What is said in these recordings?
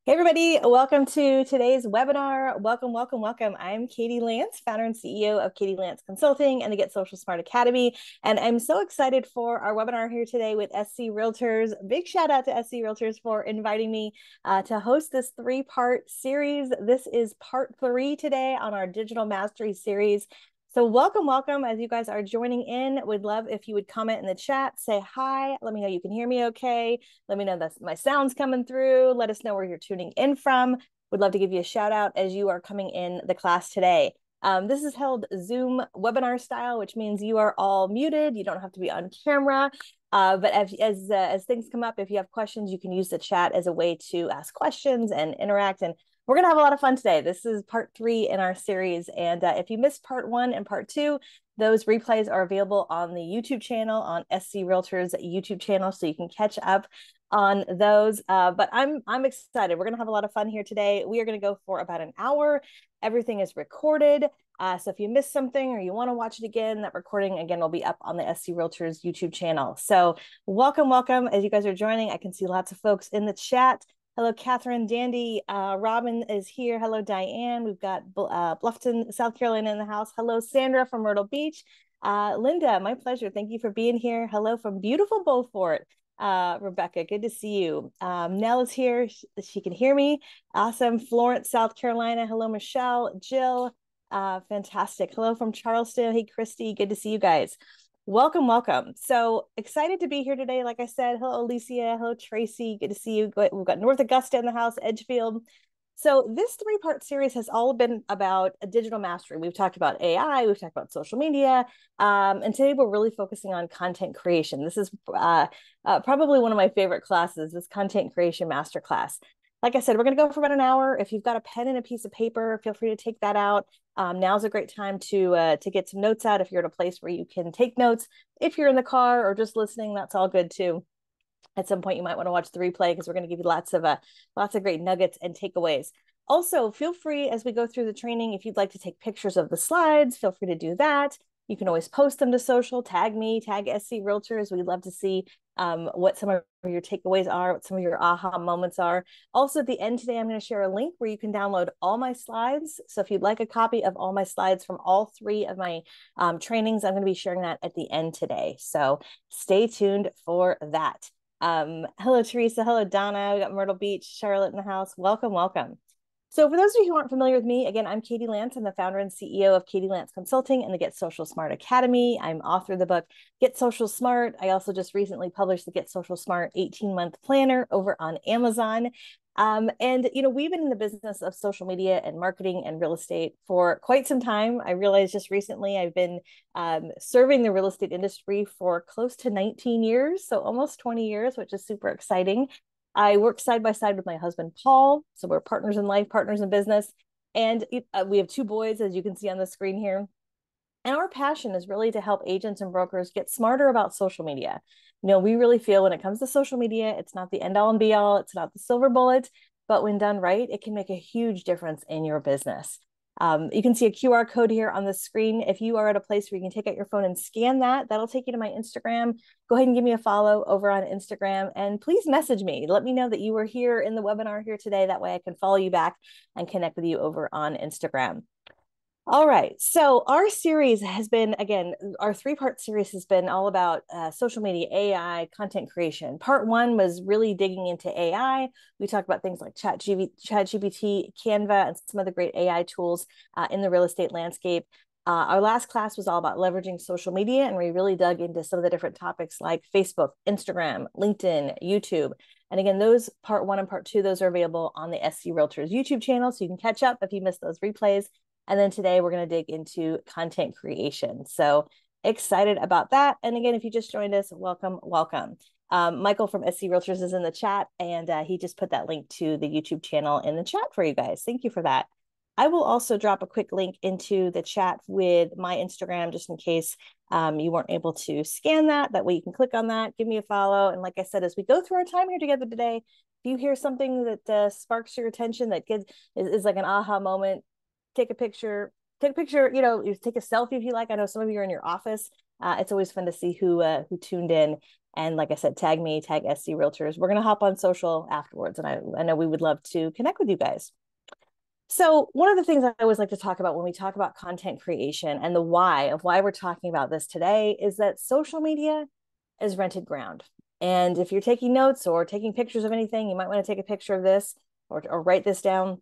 Hey everybody, welcome to today's webinar. Welcome, welcome, welcome. I'm Katie Lance, founder and CEO of Katie Lance Consulting and the Get Social Smart Academy. And I'm so excited for our webinar here today with SC Realtors. Big shout out to SC Realtors for inviting me to host this three-part series. This is part 3 today on our Digital Mastery series. So welcome, welcome. As you guys are joining in, would love if you would comment in the chat, say hi, let me know you can hear me okay. Let me know that my sound's coming through. Let us know where you're tuning in from. Would love to give you a shout out as you are coming in the class today. This is held Zoom webinar style, which means you are all muted. You don't have to be on camera. But as things come up, if you have questions, you can use the chat as a way to ask questions and interact. And we're going to have a lot of fun today. This is part 3 in our series. And if you missed part 1 and part 2, those replays are available on the YouTube channel, on SC Realtors YouTube channel, so you can catch up on those. But I'm excited. We're going to have a lot of fun here today. We are going to go for about an hour. Everything is recorded. So if you missed something or you want to watch it again, that recording again will be up on the SC Realtors YouTube channel. So welcome, welcome. As you guys are joining, I can see lots of folks in the chat. Hello, Catherine, Dandy. Robin is here. Hello, Diane. We've got Bluffton, South Carolina in the house. Hello, Sandra from Myrtle Beach. Linda, my pleasure. Thank you for being here. Hello from beautiful Beaufort. Rebecca, good to see you. Nell is here. She can hear me. Awesome. Florence, South Carolina. Hello, Michelle. Jill, fantastic. Hello from Charleston. Hey, Christy, good to see you guys. Welcome, welcome. So excited to be here today. Like I said, hello, Alicia. Hello, Tracy. Good to see you. We've got North Augusta in the house, Edgefield. So this 3-part series has all been about a digital mastery. We've talked about AI, we've talked about social media, and today we're really focusing on content creation. This is probably one of my favorite classes, this content creation masterclass. Like I said, we're going to go for about an hour. If you've got a pen and a piece of paper, feel free to take that out. Now's a great time to get some notes out if you're at a place where you can take notes. If you're in the car or just listening, that's all good too. At some point, you might want to watch the replay because we're going to give you lots of great nuggets and takeaways. Also, feel free as we go through the training, if you'd like to take pictures of the slides, feel free to do that. You can always post them to social, tag me, tag SC Realtors. We'd love to see what some of your takeaways are, what some of your aha moments are. Also, at the end today, I'm going to share a link where you can download all my slides. So if you'd like a copy of all my slides from all 3 of my trainings, I'm going to be sharing that at the end today. So stay tuned for that. Hello, Teresa. Hello, Donna. We got Myrtle Beach, Charlotte in the house. Welcome, welcome. So for those of you who aren't familiar with me, again, I'm Katie Lance. I'm the founder and CEO of Katie Lance Consulting and the Get Social Smart Academy. I'm author of the book, Get Social Smart. I also just recently published the Get Social Smart 18-month planner over on Amazon. And, you know, we've been in the business of social media and marketing and real estate for quite some time. I realized just recently I've been serving the real estate industry for close to 19 years, so almost 20 years, which is super exciting. I work side by side with my husband, Paul. So we're partners in life, partners in business. And we have 2 boys, as you can see on the screen here. And our passion is really to help agents and brokers get smarter about social media. You know, we really feel when it comes to social media, it's not the end all and be all, it's not the silver bullet, but when done right, it can make a huge difference in your business. You can see a QR code here on the screen. If you are at a place where you can take out your phone and scan that, that'll take you to my Instagram. Go ahead and give me a follow over on Instagram, and please message me. Let me know that you were here in the webinar here today. That way I can follow you back and connect with you over on Instagram. All right. So our series has been, again, our 3-part series has been all about social media, AI, content creation. Part 1 was really digging into AI. We talked about things like ChatGPT, Canva, and some of the great AI tools in the real estate landscape. Our last class was all about leveraging social media, and we really dug into some of the different topics like Facebook, Instagram, LinkedIn, YouTube. And again, those part 1 and part 2, those are available on the SC Realtors YouTube channel, so you can catch up if you missed those replays. And then today we're going to dig into content creation. So excited about that. And again, if you just joined us, welcome, welcome. Michael from SC Realtors is in the chat, and he just put that link to the YouTube channel in the chat for you guys. Thank you for that. I will also drop a quick link into the chat with my Instagram, just in case you weren't able to scan that. That way you can click on that, give me a follow. And like I said, as we go through our time here together today, if you hear something that sparks your attention, that is like an aha moment, take a picture, you know, you take a selfie if you like. I know some of you are in your office. It's always fun to see who tuned in. And like I said, tag me, tag SC Realtors. We're going to hop on social afterwards. And I know we would love to connect with you guys. So one of the things I always like to talk about when we talk about content creation and the why of why we're talking about this today is that social media is rented ground. And if you're taking notes or taking pictures of anything, you might want to take a picture of this or write this down.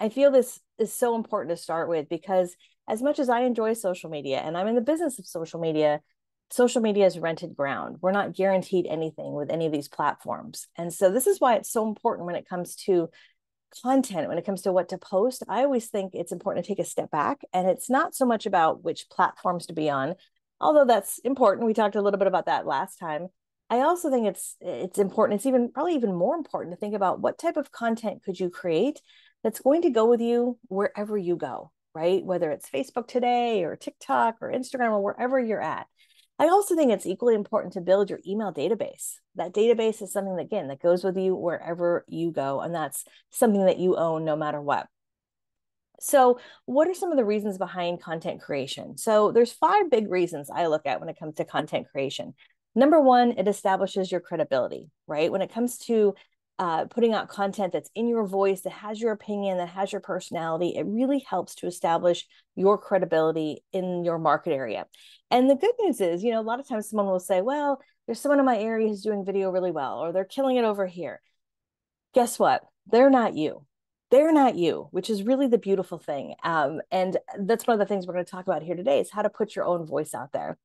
I feel this is so important to start with because as much as I enjoy social media and I'm in the business of social media is rented ground. We're not guaranteed anything with any of these platforms. And so this is why it's so important when it comes to content, when it comes to what to post. I always think it's important to take a step back, and it's not so much about which platforms to be on, although that's important. We talked a little bit about that last time. I also think it's important. It's probably even more important to think about what type of content could you create that's going to go with you wherever you go, right? Whether it's Facebook today or TikTok or Instagram or wherever you're at. I also think it's equally important to build your email database. That database is something that, again, that goes with you wherever you go. And that's something that you own no matter what. So what are some of the reasons behind content creation? So there's 5 big reasons I look at when it comes to content creation. Number 1, it establishes your credibility, right? When it comes to putting out content that's in your voice, that has your opinion, that has your personality, it really helps to establish your credibility in your market area. And the good news is, a lot of times someone will say, well, there's someone in my area who's doing video really well, or they're killing it over here. Guess what? They're not you. They're not you, which is really the beautiful thing. And that's one of the things we're going to talk about here today is how to put your own voice out there.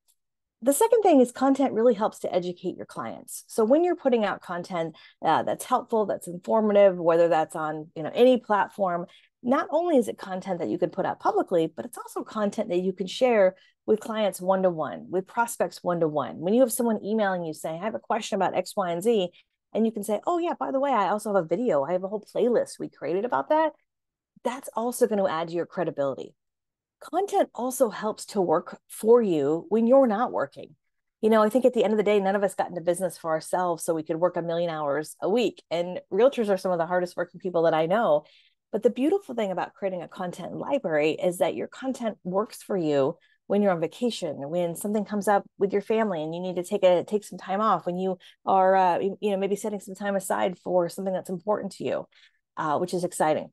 The second thing is content really helps to educate your clients. So when you're putting out content that's helpful, that's informative, whether that's on any platform, not only is it content that you can put out publicly, but it's also content that you can share with clients one-to-one, with prospects one-to-one. When you have someone emailing you saying, I have a question about X, Y, and Z, and you can say, oh yeah, by the way, I also have a video. I have a whole playlist we created about that. That's also going to add to your credibility. Content also helps to work for you when you're not working. I think at the end of the day, none of us got into business for ourselves so we could work 1,000,000 hours a week. And realtors are some of the hardest working people that I know. But the beautiful thing about creating a content library is that your content works for you when you're on vacation, when something comes up with your family and you need to take some time off, when you are maybe setting some time aside for something that's important to you, which is exciting.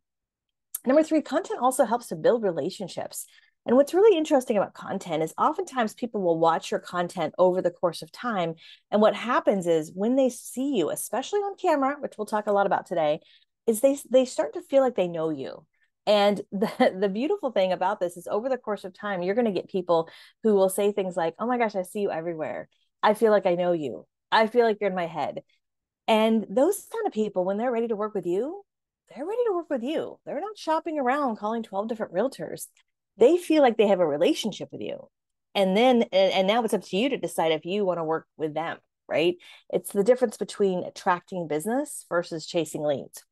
Number 3, content also helps to build relationships. And what's really interesting about content is oftentimes people will watch your content over the course of time. And what happens is when they see you, especially on camera, which we'll talk a lot about today, is they start to feel like they know you. And the beautiful thing about this is over the course of time, you're going to get people who will say things like, oh my gosh, I see you everywhere. I feel like I know you. I feel like you're in my head. And those kind of people, when they're ready to work with you, they're ready to work with you. They're not shopping around calling 12 different realtors. They feel like they have a relationship with you. And now it's up to you to decide if you want to work with them, right? It's the difference between attracting business versus chasing leads.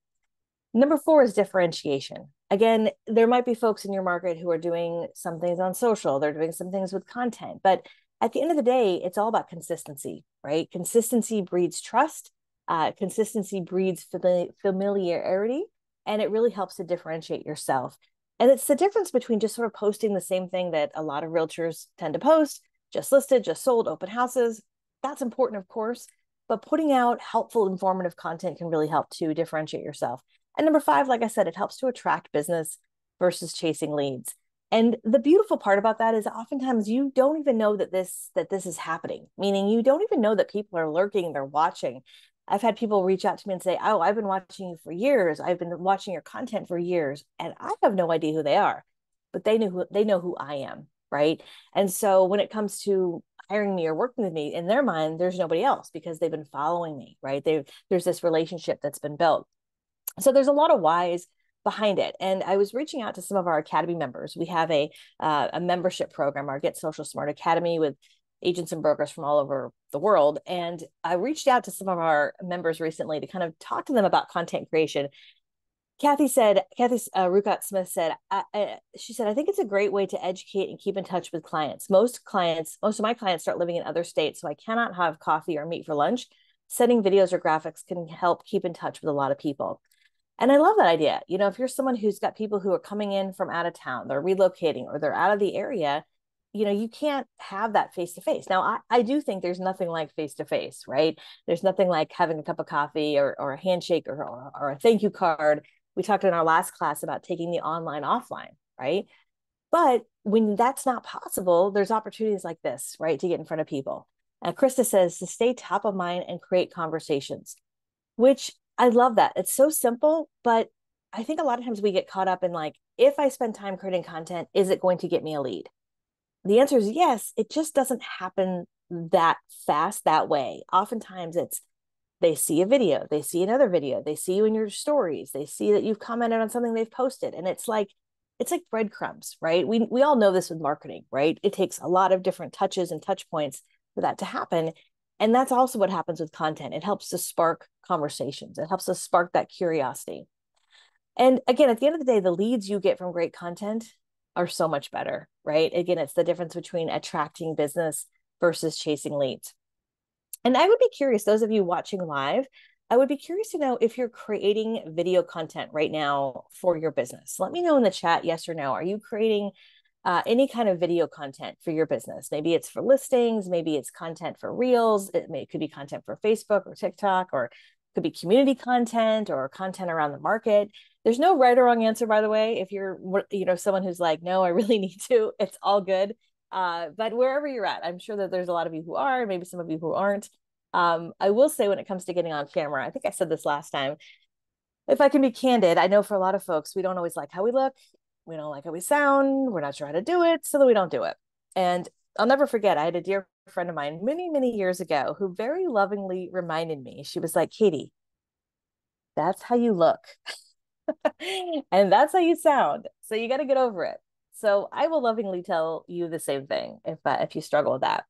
Number 4 is differentiation. Again, there might be folks in your market who are doing some things on social, they're doing some things with content, but at the end of the day, it's all about consistency, right? Consistency breeds trust. Consistency breeds familiarity, and it really helps to differentiate yourself. And it's the difference between just sort of posting the same thing that a lot of realtors tend to post, just listed, just sold, open houses. That's important, of course, but putting out helpful, informative content can really help to differentiate yourself. And number 5, like I said, it helps to attract business versus chasing leads. And the beautiful part about that is oftentimes you don't even know that this is happening, meaning you don't even know that people are lurking, they're watching. I've had people reach out to me and say, oh, I've been watching you for years. I've been watching your content for years, and I have no idea who they are, but they know who I am, right? And so when it comes to hiring me or working with me, in their mind, there's nobody else because they've been following me, right? There's this relationship that's been built. So there's a lot of whys behind it. And I was reaching out to some of our Academy members. We have a membership program, our Get Social Smart Academy, with agents and brokers from all over the world. And I reached out to some of our members recently to kind of talk to them about content creation. Kathy Rucott Smith said, she said, I think it's a great way to educate and keep in touch with clients. Most of my clients start living in other states, so I cannot have coffee or meet for lunch. Sending videos or graphics can help keep in touch with a lot of people. And I love that idea. If you're someone who's got people who are coming in from out of town, they're relocating, or they're out of the area, you can't have that face to face. Now, I do think there's nothing like face to face, right? There's nothing like having a cup of coffee or a handshake or a thank you card. We talked in our last class about taking the online offline, right? But when that's not possible, there's opportunities like this, right, to get in front of people. Krista says to stay top of mind and create conversations, which I love that. It's so simple, but I think a lot of times we get caught up in like, if I spend time creating content, is it going to get me a lead? The answer is yes. It just doesn't happen that fast that way. Oftentimes it's they see a video, they see another video, they see you in your stories, they see that you've commented on something they've posted, and it's like breadcrumbs, right? We all know this with marketing, right? It takes a lot of different touches and touch points for that to happen. And that's also what happens with content. It helps to spark conversations. It helps to spark that curiosity. And again, at the end of the day, the leads you get from great content are so much better, right? Again, it's the difference between attracting business versus chasing leads. And I would be curious, those of you watching live, I would be curious to know if you're creating video content right now for your business. Let me know in the chat, yes or no. Are you creating any kind of video content for your business? Maybe it's for listings, maybe it's content for Reels. It could be content for Facebook or TikTok, or it could be community content or content around the market. There's no right or wrong answer, by the way. If you're, someone who's like, no, I really need to, it's all good. But wherever you're at, I'm sure that there's a lot of you who are, maybe some of you who aren't. I will say when it comes to getting on camera, I think I said this last time, if I can be candid, I know for a lot of folks, we don't always like how we look. We don't like how we sound. We're not sure how to do it, so that we don't do it. And I'll never forget, I had a dear friend of mine many, many years ago who very lovingly reminded me, she was like, Katie, that's how you look. And that's how you sound. So you got to get over it. So I will lovingly tell you the same thing if you struggle with that.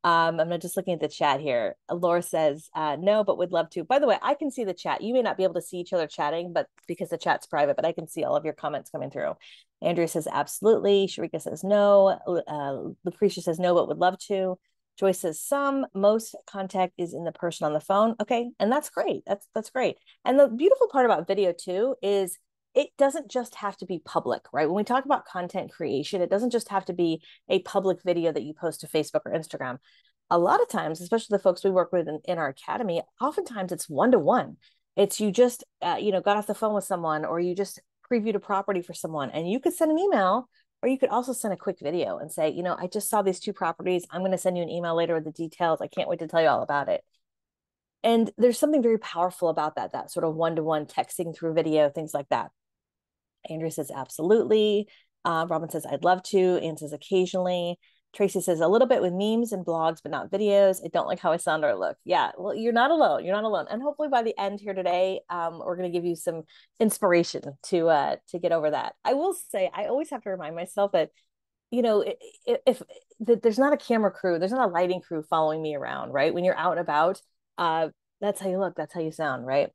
I'm just looking at the chat here. Laura says, no, but would love to. By the way, I can see the chat. You may not be able to see each other chatting, but because the chat's private, but I can see all of your comments coming through. Andrea says, absolutely. Sharika says, no. Lucretia says, no, but would love to. Joyce says, most contact is in the person on the phone. Okay. And that's great. That's great. And the beautiful part about video too is it doesn't just have to be public, right? When we talk about content creation, it doesn't just have to be a public video that you post to Facebook or Instagram. A lot of times, especially the folks we work with in our academy, oftentimes it's one-to-one. It's you just, got off the phone with someone, or you just previewed a property for someone, and you could send an email, or you could also send a quick video and say, I just saw these 2 properties. I'm going to send you an email later with the details. I can't wait to tell you all about it. And there's something very powerful about that sort of one-to-one texting through video, things like that. Andrea says, absolutely. Robin says, I'd love to. Anne says, occasionally. Tracy says, a little bit with memes and blogs, but not videos. I don't like how I sound or look. Yeah, well, you're not alone. You're not alone. And hopefully by the end here today, we're going to give you some inspiration to get over that. I will say, I always have to remind myself that, if there's not a camera crew, there's not a lighting crew following me around, right? When you're out and about, that's how you look. That's how you sound, right?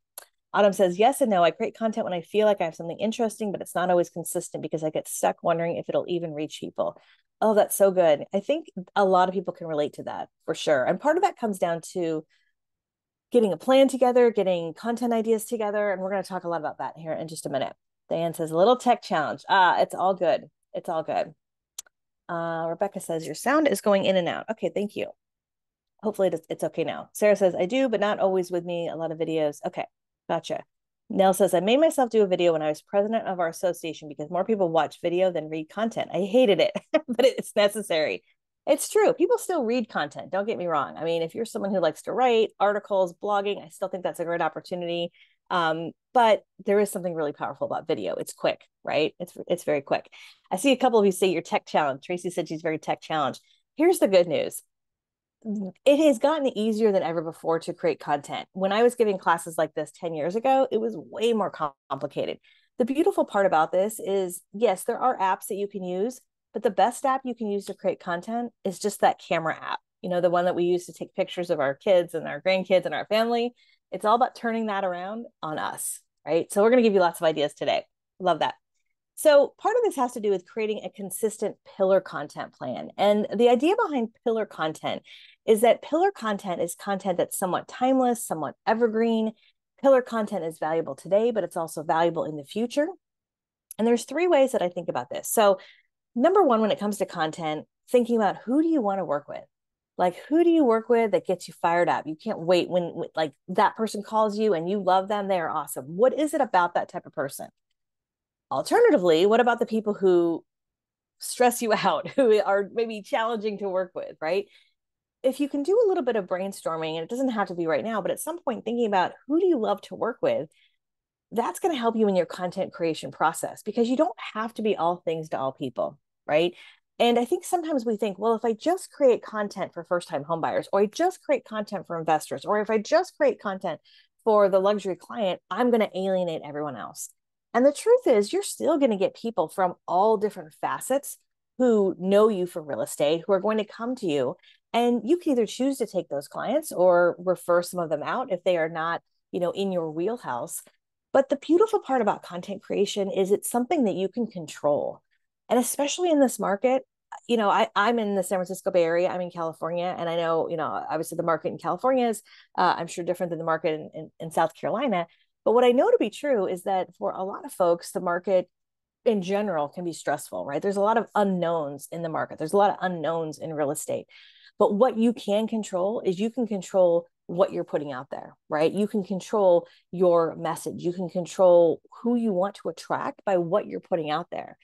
Autumn says, yes and no. I create content when I feel like I have something interesting, but it's not always consistent because I get stuck wondering if it'll even reach people. Oh, that's so good. I think a lot of people can relate to that for sure. And part of that comes down to getting a plan together, getting content ideas together. And we're going to talk a lot about that here in just a minute. Diane says, a little tech challenge. It's all good. It's all good. Rebecca says, your sound is going in and out. Okay, thank you. Hopefully it's okay now. Sarah says, I do, but not always with me. A lot of videos. Okay. Gotcha. Nell says, I made myself do a video when I was president of our association because more people watch video than read content. I hated it, but it's necessary. It's true. People still read content. Don't get me wrong. I mean, if you're someone who likes to write articles, blogging, I still think that's a great opportunity. But there is something really powerful about video. It's quick, right? It's very quick. I see a couple of you say you're tech challenged. Tracy said she's very tech challenged. Here's the good news. It has gotten easier than ever before to create content. When I was giving classes like this 10 years ago, it was way more complicated. The beautiful part about this is, yes, there are apps that you can use, but the best app you can use to create content is just that camera app. The one that we use to take pictures of our kids and our grandkids and our family. It's all about turning that around on us, right? So we're going to give you lots of ideas today. Love that. So part of this has to do with creating a consistent pillar content plan. And the idea behind pillar content is that pillar content is content that's somewhat timeless, somewhat evergreen. Pillar content is valuable today, but it's also valuable in the future. And there's 3 ways that I think about this. So number one, when it comes to content, thinking about who do you want to work with? Like, who do you work with that gets you fired up? You can't wait when like that person calls you and you love them. They are awesome. What is it about that type of person? Alternatively, what about the people who stress you out, who are maybe challenging to work with, right? If you can do a little bit of brainstorming, and it doesn't have to be right now, but at some point thinking about who do you love to work with, that's going to help you in your content creation process, because you don't have to be all things to all people, right? And I think sometimes we think, well, if I just create content for first-time homebuyers, or I just create content for investors, or if I just create content for the luxury client, I'm going to alienate everyone else. And the truth is, you're still going to get people from all different facets who know you for real estate, who are going to come to you. And you can either choose to take those clients or refer some of them out if they are not, in your wheelhouse. But the beautiful part about content creation is it's something that you can control. And especially in this market, I'm in the San Francisco Bay Area. I'm in California. And I know, obviously the market in California is, I'm sure, different than the market in South Carolina. But what I know to be true is that for a lot of folks, the market in general can be stressful, right? There's a lot of unknowns in the market. There's a lot of unknowns in real estate. But what you can control is you can control what you're putting out there, right? You can control your message. You can control who you want to attract by what you're putting out there.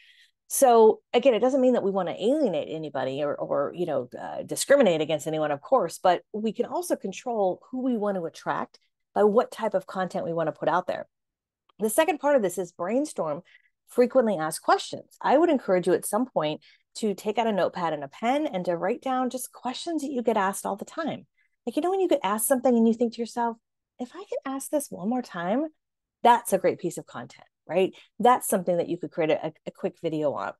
So again, it doesn't mean that we want to alienate anybody or discriminate against anyone, of course, but we can also control who we want to attract by what type of content we want to put out there. The second part of this is brainstorm frequently asked questions. I would encourage you at some point to take out a notepad and a pen and to write down just questions that you get asked all the time. Like, when you get asked something and you think to yourself, if I can ask this one more time, that's a great piece of content, right? That's something that you could create a quick video on.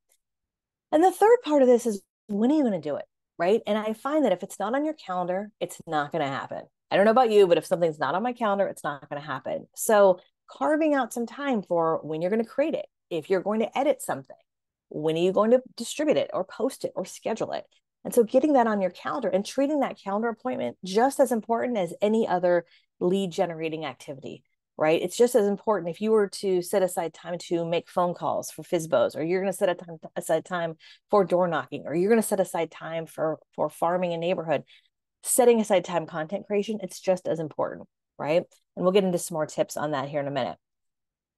And the third part of this is, when are you going to do it, right? And I find that if it's not on your calendar, it's not going to happen. I don't know about you, but if something's not on my calendar, it's not going to happen. So carving out some time for when you're going to create it. If you're going to edit something, when are you going to distribute it or post it or schedule it? And so getting that on your calendar and treating that calendar appointment just as important as any other lead generating activity, right? It's just as important if you were to set aside time to make phone calls for FSBOs, or you're going to set aside time for door knocking, or you're going to set aside time for farming a neighborhood. Setting aside time content creation, it's just as important, right? And we'll get into some more tips on that here in a minute.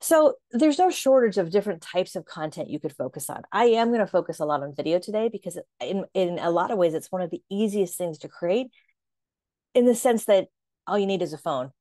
So there's no shortage of different types of content you could focus on. I am going to focus a lot on video today because in a lot of ways, it's one of the easiest things to create, in the sense that all you need is a phone,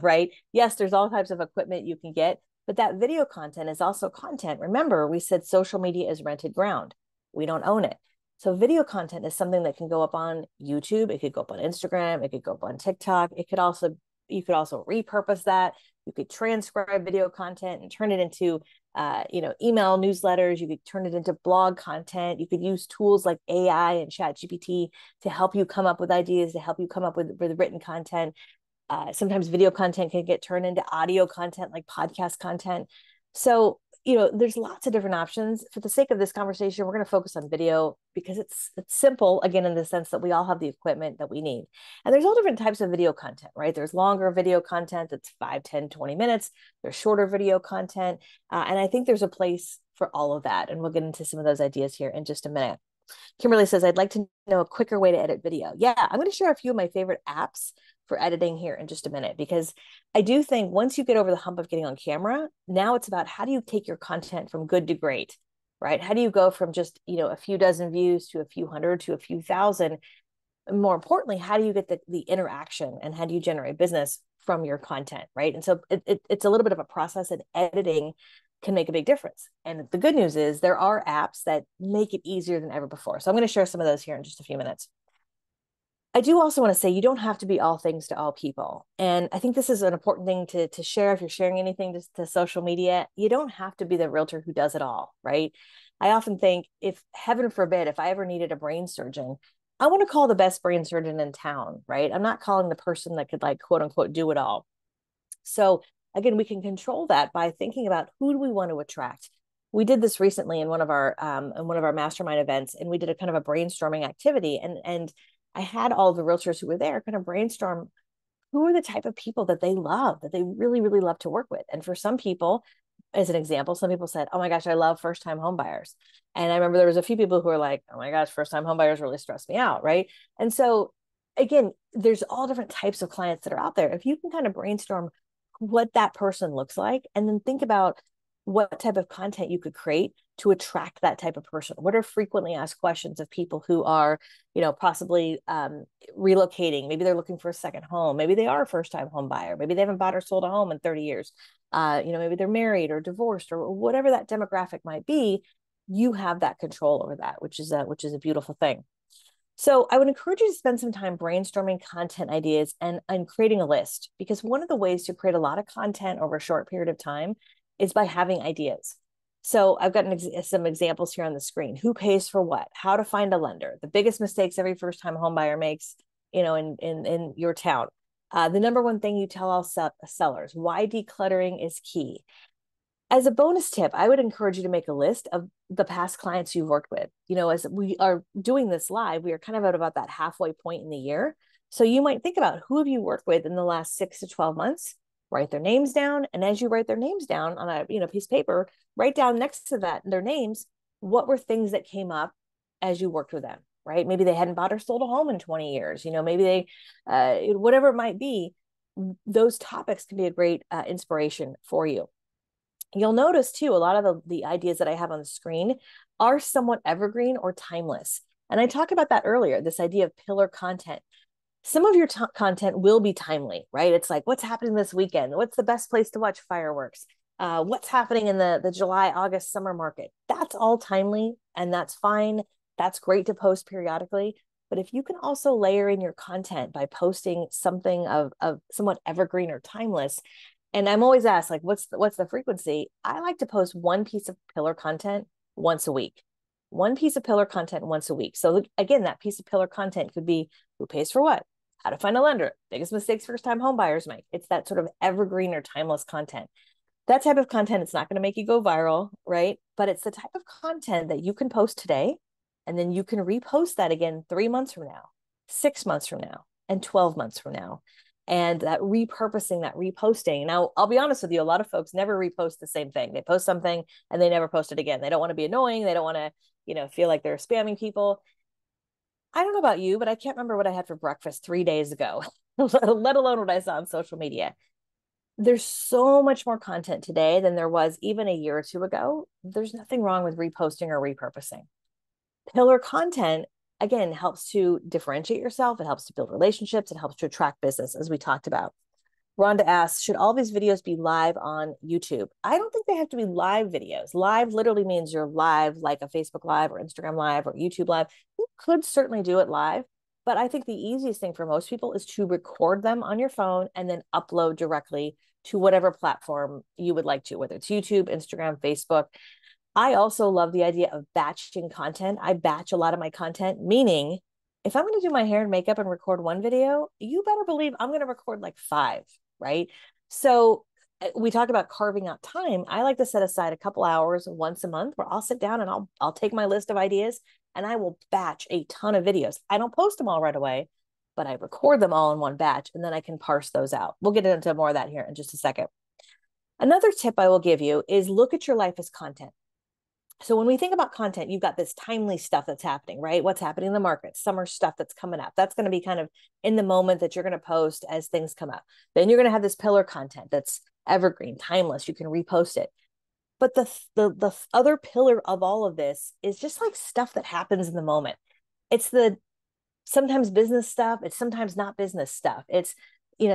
right? Yes, there's all types of equipment you can get, but that video content is also content. Remember, we said social media is rented ground. We don't own it. So video content is something that can go up on YouTube. It could go up on Instagram. It could go up on TikTok. You could also repurpose that. You could transcribe video content and turn it into, email newsletters. You could turn it into blog content. You could use tools like AI and ChatGPT to help you come up with ideas, to help you come up with written content. Sometimes video content can get turned into audio content, like podcast content. So, there's lots of different options. For the sake of this conversation, we're going to focus on video because it's simple, again, in the sense that we all have the equipment that we need. And there's all different types of video content, right? There's longer video content that's 5, 10, 20 minutes. There's shorter video content. And I think there's a place for all of that. And we'll get into some of those ideas here in just a minute. Kimberly says, I'd like to know a quicker way to edit video. Yeah, I'm going to share a few of my favorite apps for editing here in just a minute, because I do think once you get over the hump of getting on camera, now it's about how do you take your content from good to great, right? How do you go from just, a few dozen views to a few hundred to a few thousand? And more importantly, how do you get the interaction, and how do you generate business from your content, right? And so it's a little bit of a process, and editing can make a big difference. And the good news is there are apps that make it easier than ever before. So I'm going to share some of those here in just a few minutes. I do also want to say you don't have to be all things to all people. And I think this is an important thing to share. If you're sharing anything to social media, you don't have to be the realtor who does it all, right? I often think, if heaven forbid, if I ever needed a brain surgeon, I want to call the best brain surgeon in town, right? I'm not calling the person that could, like, quote unquote, do it all. So again, we can control that by thinking about who do we want to attract. We did this recently in one of our mastermind events, and we did a kind of a brainstorming activity, and I had all the realtors who were there kind of brainstorm who are the type of people that they love, that they really, really love to work with. And for some people, as an example, some people said, oh my gosh, I love first time home buyers. And I remember there was a few people who were like, oh my gosh, first time home buyers really stress me out. Right. And so again, there's all different types of clients that are out there. If you can kind of brainstorm what that person looks like, and then think about what type of content you could create to attract that type of person. What are frequently asked questions of people who are, possibly relocating? Maybe they're looking for a second home. Maybe they are a first-time home buyer. Maybe they haven't bought or sold a home in 30 years. Maybe they're married or divorced or whatever that demographic might be. You have that control over that, which is a beautiful thing. So I would encourage you to spend some time brainstorming content ideas and creating a list, because one of the ways to create a lot of content over a short period of time is by having ideas. So I've got some examples here on the screen. Who pays for what? How to find a lender? The biggest mistakes every first-time home buyer makes, in your town. The number one thing you tell all sellers. Why decluttering is key. As a bonus tip, I would encourage you to make a list of the past clients you've worked with. As we are doing this live, we are kind of at about that halfway point in the year. So you might think about, who have you worked with in the last 6 to 12 months? Write their names down. And as you write their names down on a piece of paper, write down next to that, their names, what were things that came up as you worked with them, right? Maybe they hadn't bought or sold a home in 20 years. Maybe they, whatever it might be, those topics can be a great inspiration for you. You'll notice too, a lot of the ideas that I have on the screen are somewhat evergreen or timeless. And I talked about that earlier, this idea of pillar content. Some of your content will be timely, right? It's like, what's happening this weekend? What's the best place to watch fireworks? What's happening in the July, August summer market? That's all timely, and that's fine. That's great to post periodically. But if you can also layer in your content by posting something of somewhat evergreen or timeless, and I'm always asked, like, what's the frequency? I like to post one piece of pillar content once a week. One piece of pillar content once a week. So again, that piece of pillar content could be, who pays for what? How to find a lender? Biggest mistakes first-time home buyers make. It's that sort of evergreen or timeless content. That type of content, it's not going to make you go viral, right? But it's the type of content that you can post today, and then you can repost that again 3 months from now, 6 months from now, and 12 months from now. And that repurposing, that reposting. Now, I'll be honest with you, a lot of folks never repost the same thing. They post something and they never post it again. They don't want to be annoying. They don't want to, feel like they're spamming people. I don't know about you, but I can't remember what I had for breakfast 3 days ago, let alone what I saw on social media. There's so much more content today than there was even a year or two ago. There's nothing wrong with reposting or repurposing. Pillar content, again, helps to differentiate yourself. It helps to build relationships. It helps to attract business, as we talked about. Rhonda asks, should all these videos be live on YouTube? I don't think they have to be live videos. Live literally means you're live, like a Facebook Live or Instagram Live or YouTube Live. You could certainly do it live, but I think the easiest thing for most people is to record them on your phone and then upload directly to whatever platform you would like to, whether it's YouTube, Instagram, Facebook. I also love the idea of batching content. I batch a lot of my content, meaning if I'm going to do my hair and makeup and record one video, you better believe I'm going to record like 5, right? So we talked about carving out time. I like to set aside a couple hours once a month where I'll sit down and I'll take my list of ideas and I will batch a ton of videos. I don't post them all right away, but I record them all in one batch and then I can parse those out. We'll get into more of that here in just a second. Another tip I will give you is look at your life as content. So when we think about content, you've got this timely stuff that's happening, right? What's happening in the market, summer stuff that's coming up. That's going to be kind of in the moment that you're going to post as things come up. Then you're going to have this pillar content that's evergreen, timeless. You can repost it. But the other pillar of all of this is just like stuff that happens in the moment. It's the sometimes business stuff. It's sometimes not business stuff. It's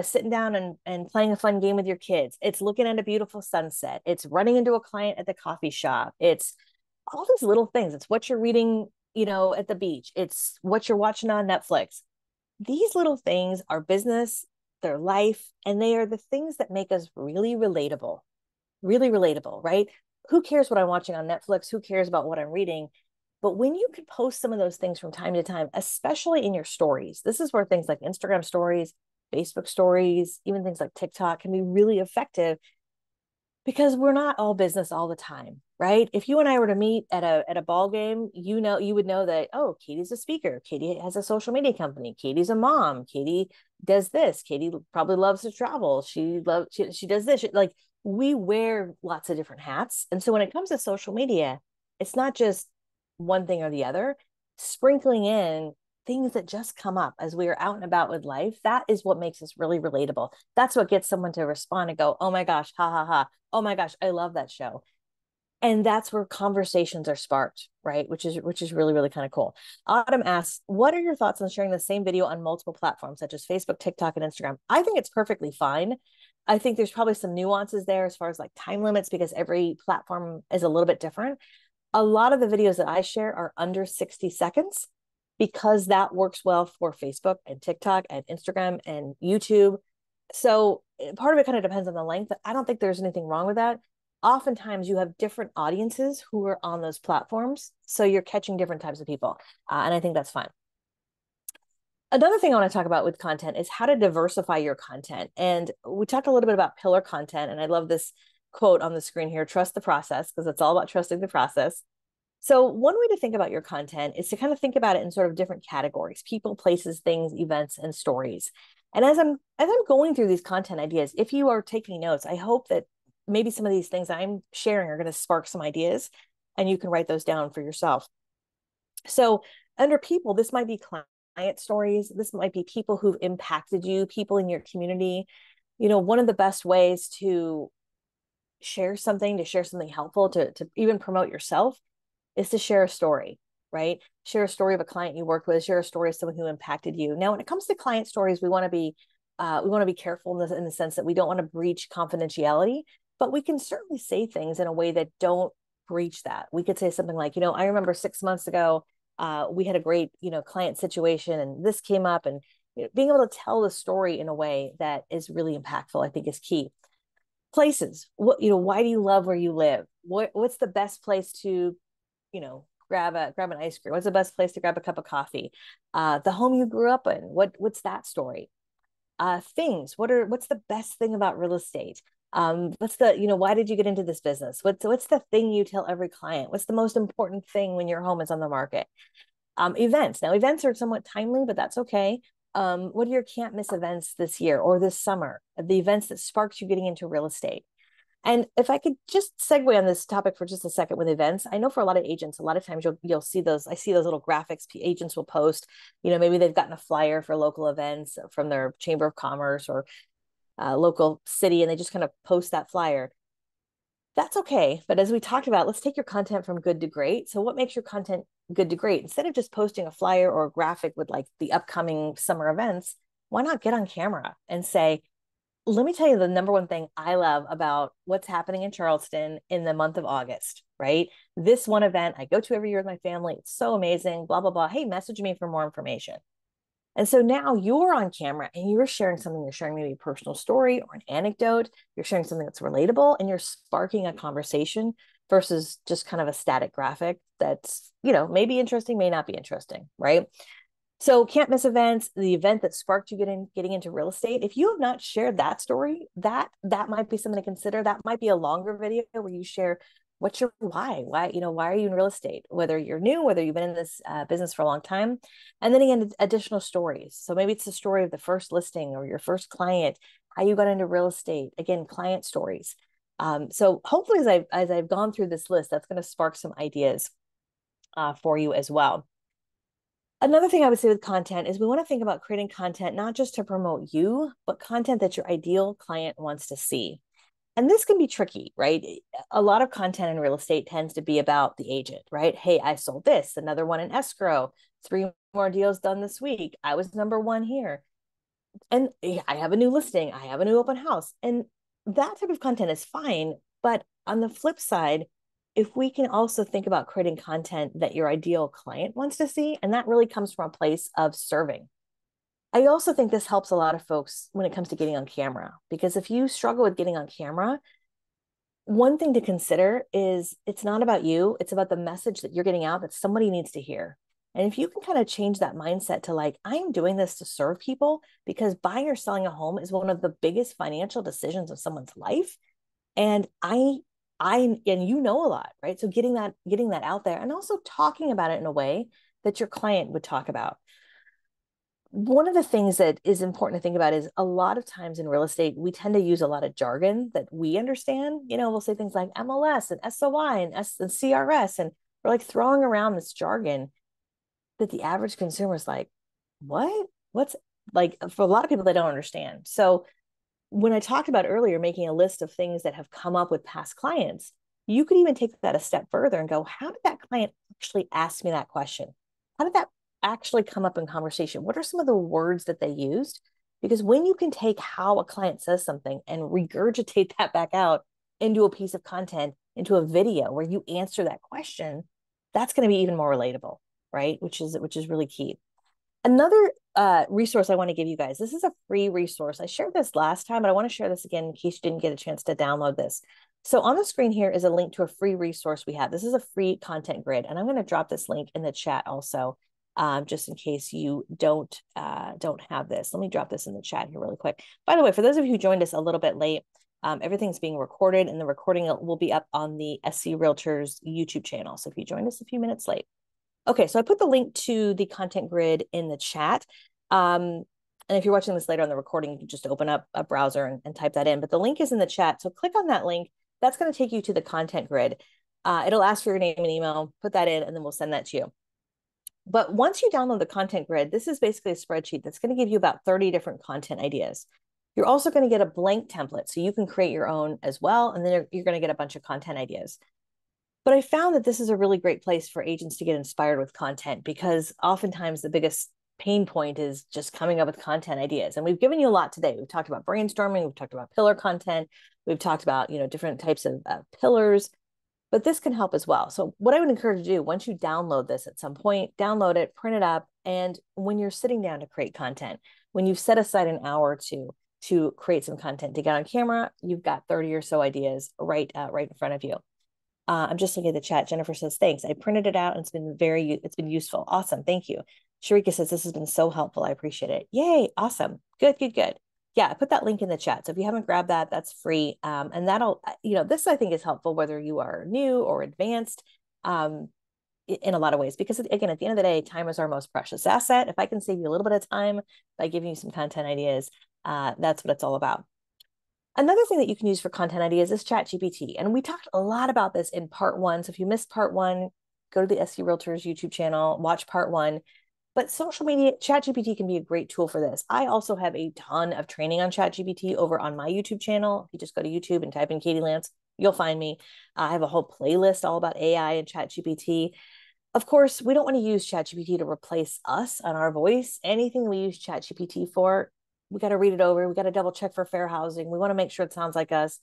sitting down and playing a fun game with your kids. It's looking at a beautiful sunset. It's running into a client at the coffee shop. It's all these little things. It's what you're reading, at the beach. It's what you're watching on Netflix. These little things are business, they're life, and they are the things that make us really relatable, right? Who cares what I'm watching on Netflix? Who cares about what I'm reading? But when you can post some of those things from time to time, especially in your stories, this is where things like Instagram stories, Facebook stories, even things like TikTok can be really effective, because we're not all business all the time, right? If you and I were to meet at a ball game, you would know that, oh, Katie's a speaker. Katie has a social media company. Katie's a mom. Katie does this. Katie probably loves to travel. She does this. Like, we wear lots of different hats. And so when it comes to social media, it's not just one thing or the other, sprinkling in things that just come up as we are out and about with life. That is what makes us really relatable. That's what gets someone to respond and go, oh my gosh, ha ha ha. Oh my gosh, I love that show. And that's where conversations are sparked, right? Which is really, really kind of cool. Autumn asks, what are your thoughts on sharing the same video on multiple platforms such as Facebook, TikTok, and Instagram? I think it's perfectly fine. I think there's probably some nuances there as far as like time limits, because every platform is a little bit different. A lot of the videos that I share are under 60 seconds because that works well for Facebook and TikTok and Instagram and YouTube. So part of it kind of depends on the length. I don't think there's anything wrong with that. Oftentimes you have different audiences who are on those platforms. So you're catching different types of people. And I think that's fine. Another thing I want to talk about with content is how to diversify your content. And we talked a little bit about pillar content. And I love this quote on the screen here, trust the process, because it's all about trusting the process. So one way to think about your content is to kind of think about it in sort of different categories: people, places, things, events, and stories. And as I'm going through these content ideas, if you are taking notes, I hope that maybe some of these things I'm sharing are going to spark some ideas and you can write those down for yourself. So under people, this might be client stories. This might be people who've impacted you, people in your community. You know, one of the best ways to share something helpful, to even promote yourself, is to share a story, right? Share a story of a client you worked with, share a story of someone who impacted you. Now, when it comes to client stories, we want to be careful in the sense that we don't want to breach confidentiality, but we can certainly say things in a way that don't breach that. We could say something like, I remember 6 months ago, we had a great, client situation and this came up, and being able to tell the story in a way that is really impactful, I think is key. Places, why do you love where you live? What's the best place to, grab an ice cream? What's the best place to grab a cup of coffee? The home you grew up in, what's that story? Things, what's the best thing about real estate? What's the, why did you get into this business? What's the thing you tell every client? What's the most important thing when your home is on the market? Events. Now, events are somewhat timely, but that's okay. What are your can't miss events this year or this summer? The events that sparked you getting into real estate. And if I could just segue on this topic for just a second with events, I know for a lot of agents, a lot of times you'll see those. I see those little graphics agents will post. Maybe they've gotten a flyer for local events from their chamber of commerce or local city, and they just kind of post that flyer. That's okay. But as we talked about, let's take your content from good to great. So what makes your content good to great? Instead of just posting a flyer or a graphic with like the upcoming summer events, why not get on camera and say, let me tell you the number one thing I love about what's happening in Charleston in the month of August, right? This one event I go to every year with my family. It's so amazing, blah, blah, blah. Hey, message me for more information. And so now you're on camera and you're sharing something. You're sharing maybe a personal story or an anecdote. You're sharing something that's relatable and you're sparking a conversation versus just kind of a static graphic that's, maybe interesting, may not be interesting, right? So can't miss events, the event that sparked you getting into real estate. If you have not shared that story, that might be something to consider. That might be a longer video where you share what's your why why are you in real estate, whether you're new, whether you've been in this business for a long time. And then again, additional stories. So maybe it's the story of the first listing or your first client, how you got into real estate. Again, client stories. So hopefully as I've gone through this list, that's going to spark some ideas for you as well. Another thing I would say with content is we want to think about creating content not just to promote you, but content that your ideal client wants to see. And this can be tricky, right? A lot of content in real estate tends to be about the agent, right? Hey, I sold this, another one in escrow, 3 more deals done this week. I was number 1 here. And I have a new listing. I have a new open house. And that type of content is fine. But on the flip side, if we can also think about creating content that your ideal client wants to see, and that really comes from a place of serving. I also think this helps a lot of folks when it comes to getting on camera, because if you struggle with getting on camera, one thing to consider is it's not about you. It's about the message that you're getting out that somebody needs to hear. And if you can kind of change that mindset to like, I'm doing this to serve people, because buying or selling a home is one of the biggest financial decisions of someone's life. And and a lot, right? So getting that out there and also talking about it in a way that your client would talk about. One of the things that is important to think about is a lot of times in real estate, we tend to use a lot of jargon that we understand. We'll say things like MLS and SOI and CRS, and we're like throwing around this jargon that the average consumer is like, what? What's like, for a lot of people, they don't understand. So when I talked about earlier, making a list of things that have come up with past clients, you could even take that a step further and go, how did that client actually ask me that question? How did that actually come up in conversation? What are some of the words that they used? Because when you can take how a client says something and regurgitate that back out into a piece of content, into a video where you answer that question, that's going to be even more relatable, right? Which is really key. Another resource I want to give you guys, this is a free resource. I shared this last time, but I want to share this again in case you didn't get a chance to download this. So on the screen here is a link to a free resource we have. This is a free content grid, and I'm going to drop this link in the chat also, just in case you don't have this. Let me drop this in the chat here really quick. By the way, for those of you who joined us a little bit late, everything's being recorded, and the recording will be up on the SC Realtors YouTube channel. So if you joined us a few minutes late. Okay, so I put the link to the content grid in the chat. And if you're watching this later on the recording, you can just open up a browser and type that in. But the link is in the chat. So click on that link. That's going to take you to the content grid. It'll ask for your name and email. Put that in, and then we'll send that to you. But once you download the content grid, this is basically a spreadsheet that's going to give you about 30 different content ideas. You're also going to get a blank template, so you can create your own as well. And then you're going to get a bunch of content ideas. But I found that this is a really great place for agents to get inspired with content, because oftentimes the biggest pain point is just coming up with content ideas. And we've given you a lot today. We've talked about brainstorming. We've talked about pillar content. We've talked about, different types of pillars, but this can help as well. So what I would encourage you to do, once you download this at some point, download it, print it up. And when you're sitting down to create content, when you've set aside an hour or two to create some content to get on camera, you've got 30 or so ideas right in front of you. I'm just looking at the chat. Jennifer says, thanks. I printed it out and it's been useful. Awesome. Thank you. Sharika says, this has been so helpful. I appreciate it. Yay. Awesome. Good. Yeah, I put that link in the chat. So if you haven't grabbed that, that's free. And that'll, this I think is helpful whether you are new or advanced in a lot of ways, because again, at the end of the day, time is our most precious asset. If I can save you a little bit of time by giving you some content ideas, that's what it's all about. Another thing that you can use for content ideas is ChatGPT. And we talked a lot about this in part 1. So if you missed part 1, go to the SC Realtors YouTube channel, watch part 1. But social media, ChatGPT can be a great tool for this. I also have a ton of training on ChatGPT over on my YouTube channel. If you just go to YouTube and type in Katie Lance, you'll find me. I have a whole playlist all about AI and ChatGPT. Of course, we don't want to use ChatGPT to replace us on our voice. Anything we use ChatGPT for, we got to read it over. We got to double check for fair housing. We want to make sure it sounds like us.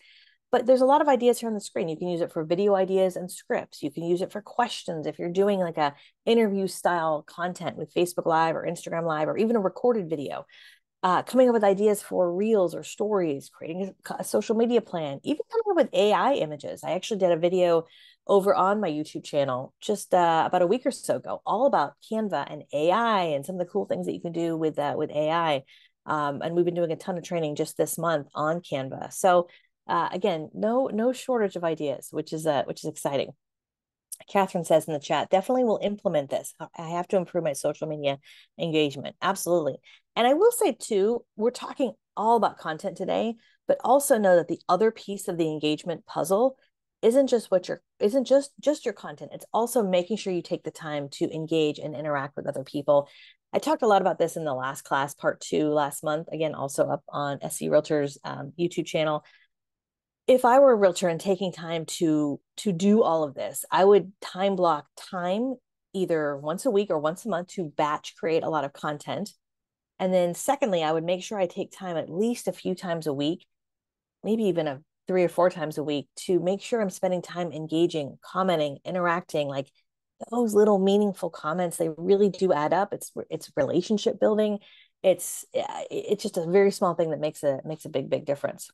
But there's a lot of ideas here on the screen. You can use it for video ideas and scripts. You can use it for questions. If you're doing like a interview style content with Facebook Live or Instagram Live, or even a recorded video, coming up with ideas for reels or stories, creating a social media plan, even coming up with AI images. I actually did a video over on my YouTube channel just about a week or so ago, all about Canva and AI and some of the cool things that you can do with AI. And we've been doing a ton of training just this month on Canva. So again, no shortage of ideas, which is exciting. Catherine says in the chat, definitely will implement this. I have to improve my social media engagement. Absolutely. And I will say too, we're talking all about content today, but also know that the other piece of the engagement puzzle isn't just your content. It's also making sure you take the time to engage and interact with other people. I talked a lot about this in the last class, part 2 last month, again, also up on SC Realtors YouTube channel. If I were a realtor and taking time to do all of this, I would time block time either once a week or once a month to batch create a lot of content. And then secondly, I would make sure I take time at least a few times a week, maybe even 3 or 4 times a week, to make sure I'm spending time engaging, commenting, interacting. Like those little meaningful comments, they really do add up. It's relationship building. It's just a very small thing that makes a big difference.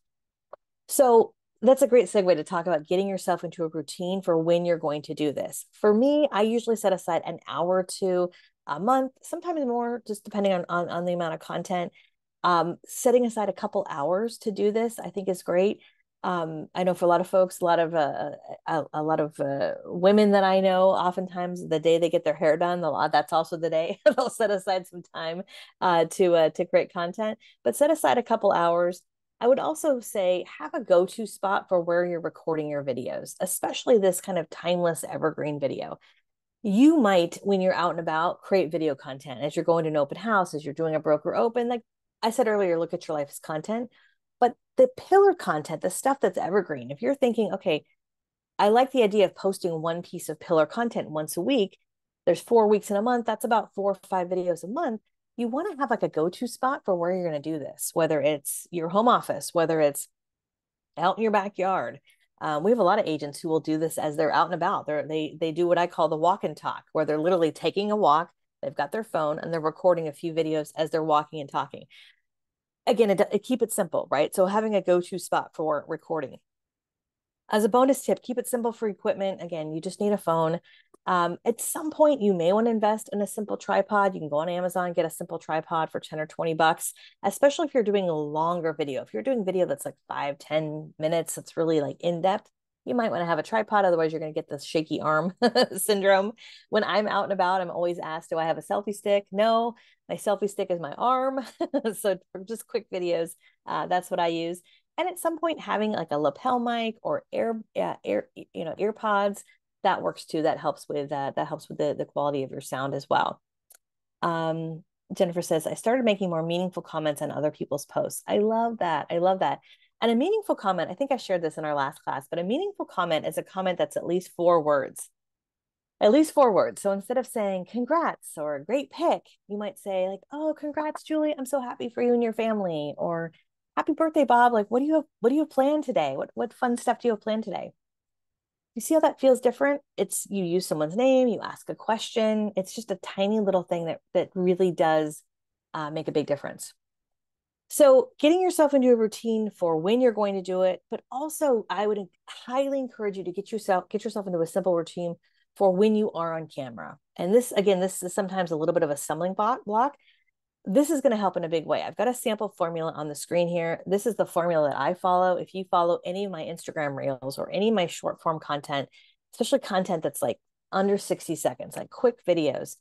So that's a great segue to talk about getting yourself into a routine for when you're going to do this. For me, I usually set aside an hour to a month, sometimes more, just depending on the amount of content. Setting aside a couple hours to do this, I think is great. I know for a lot of folks, a lot of women that I know, oftentimes the day they get their hair done, that's also the day they'll set aside some time to create content. But set aside a couple hours. I would also say have a go-to spot for where you're recording your videos, especially this kind of timeless evergreen video. You might, when you're out and about, create video content as you're going to an open house, as you're doing a broker open. Like I said earlier, look at your life's content. But the pillar content, the stuff that's evergreen, if you're thinking, okay, I like the idea of posting one piece of pillar content once a week, there's 4 weeks in a month, that's about 4 or 5 videos a month. You want to have like a go-to spot for where you're going to do this, whether it's your home office, whether it's out in your backyard. We have a lot of agents who will do this as they're out and about. They do what I call the walk and talk, where they're literally taking a walk, they've got their phone, and they're recording a few videos as they're walking and talking. Again, keep it simple, right? So having a go-to spot for recording. As a bonus tip, keep it simple for equipment. Again, you just need a phone. At some point, you may want to invest in a simple tripod. You can go on Amazon, get a simple tripod for 10 or 20 bucks, especially if you're doing a longer video. If you're doing video that's like 5-10 minutes, that's really like in-depth, you might want to have a tripod. Otherwise, you're going to get this shaky arm syndrome. When I'm out and about, I'm always asked, do I have a selfie stick? No, my selfie stick is my arm. So for just quick videos, that's what I use. And at some point, having like a lapel mic or earpods, that works too. That helps with the quality of your sound as well. Jennifer says, I started making more meaningful comments on other people's posts. I love that. I love that. And a meaningful comment, I think I shared this in our last class, but a meaningful comment is a comment that's at least 4 words. At least 4 words. So instead of saying congrats or great pick, you might say like, oh, congrats, Julie. I'm so happy for you and your family. Or happy birthday, Bob. Like, what do you have planned today? What fun stuff do you have planned today? You see how that feels different? It's you use someone's name, you ask a question. It's just a tiny little thing that really does make a big difference. So getting yourself into a routine for when you're going to do it, but also I would highly encourage you to get yourself into a simple routine for when you are on camera. And this is sometimes a little bit of a stumbling block. This is going to help in a big way. I've got a sample formula on the screen here. This is the formula that I follow. If you follow any of my Instagram reels or any of my short form content, especially content that's like under 60 seconds, like quick videos,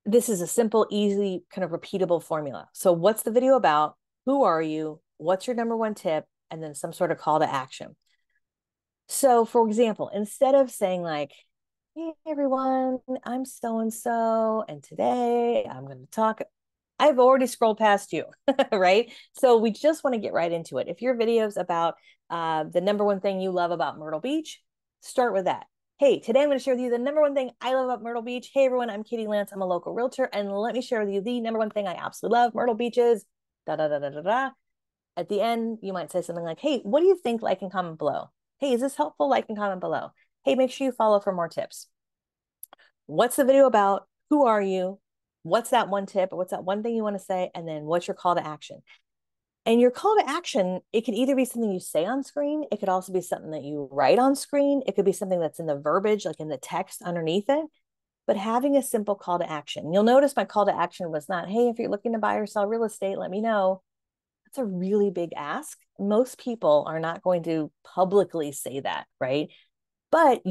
this is a simple, easy, kind of repeatable formula. So what's the video about? Who are you? What's your number one tip? And then some sort of call to action. So for example, instead of saying like, hey everyone, I'm so-and-so, and today I'm going to talk, I've already scrolled past you, right? So we just want to get right into it. If your video's about the number one thing you love about Myrtle Beach, start with that. Hey, today I'm going to share with you the number one thing I love about Myrtle Beach. Hey everyone, I'm Katie Lance. I'm a local realtor, and let me share with you the number one thing I absolutely love. Myrtle Beach is da da da da da da. At the end, you might say something like, hey, what do you think? Like and comment below. Hey, is this helpful? Like and comment below. Hey, make sure you follow for more tips. What's the video about? Who are you? What's that one tip? Or what's that one thing you want to say? And then what's your call to action? And your call to action, it can either be something you say on screen. It could also be something that you write on screen. It could be something that's in the verbiage, like in the text underneath it. But having a simple call to action. You'll notice my call to action was not, hey, if you're looking to buy or sell real estate, let me know. That's a really big ask. Most people are not going to publicly say that, right? But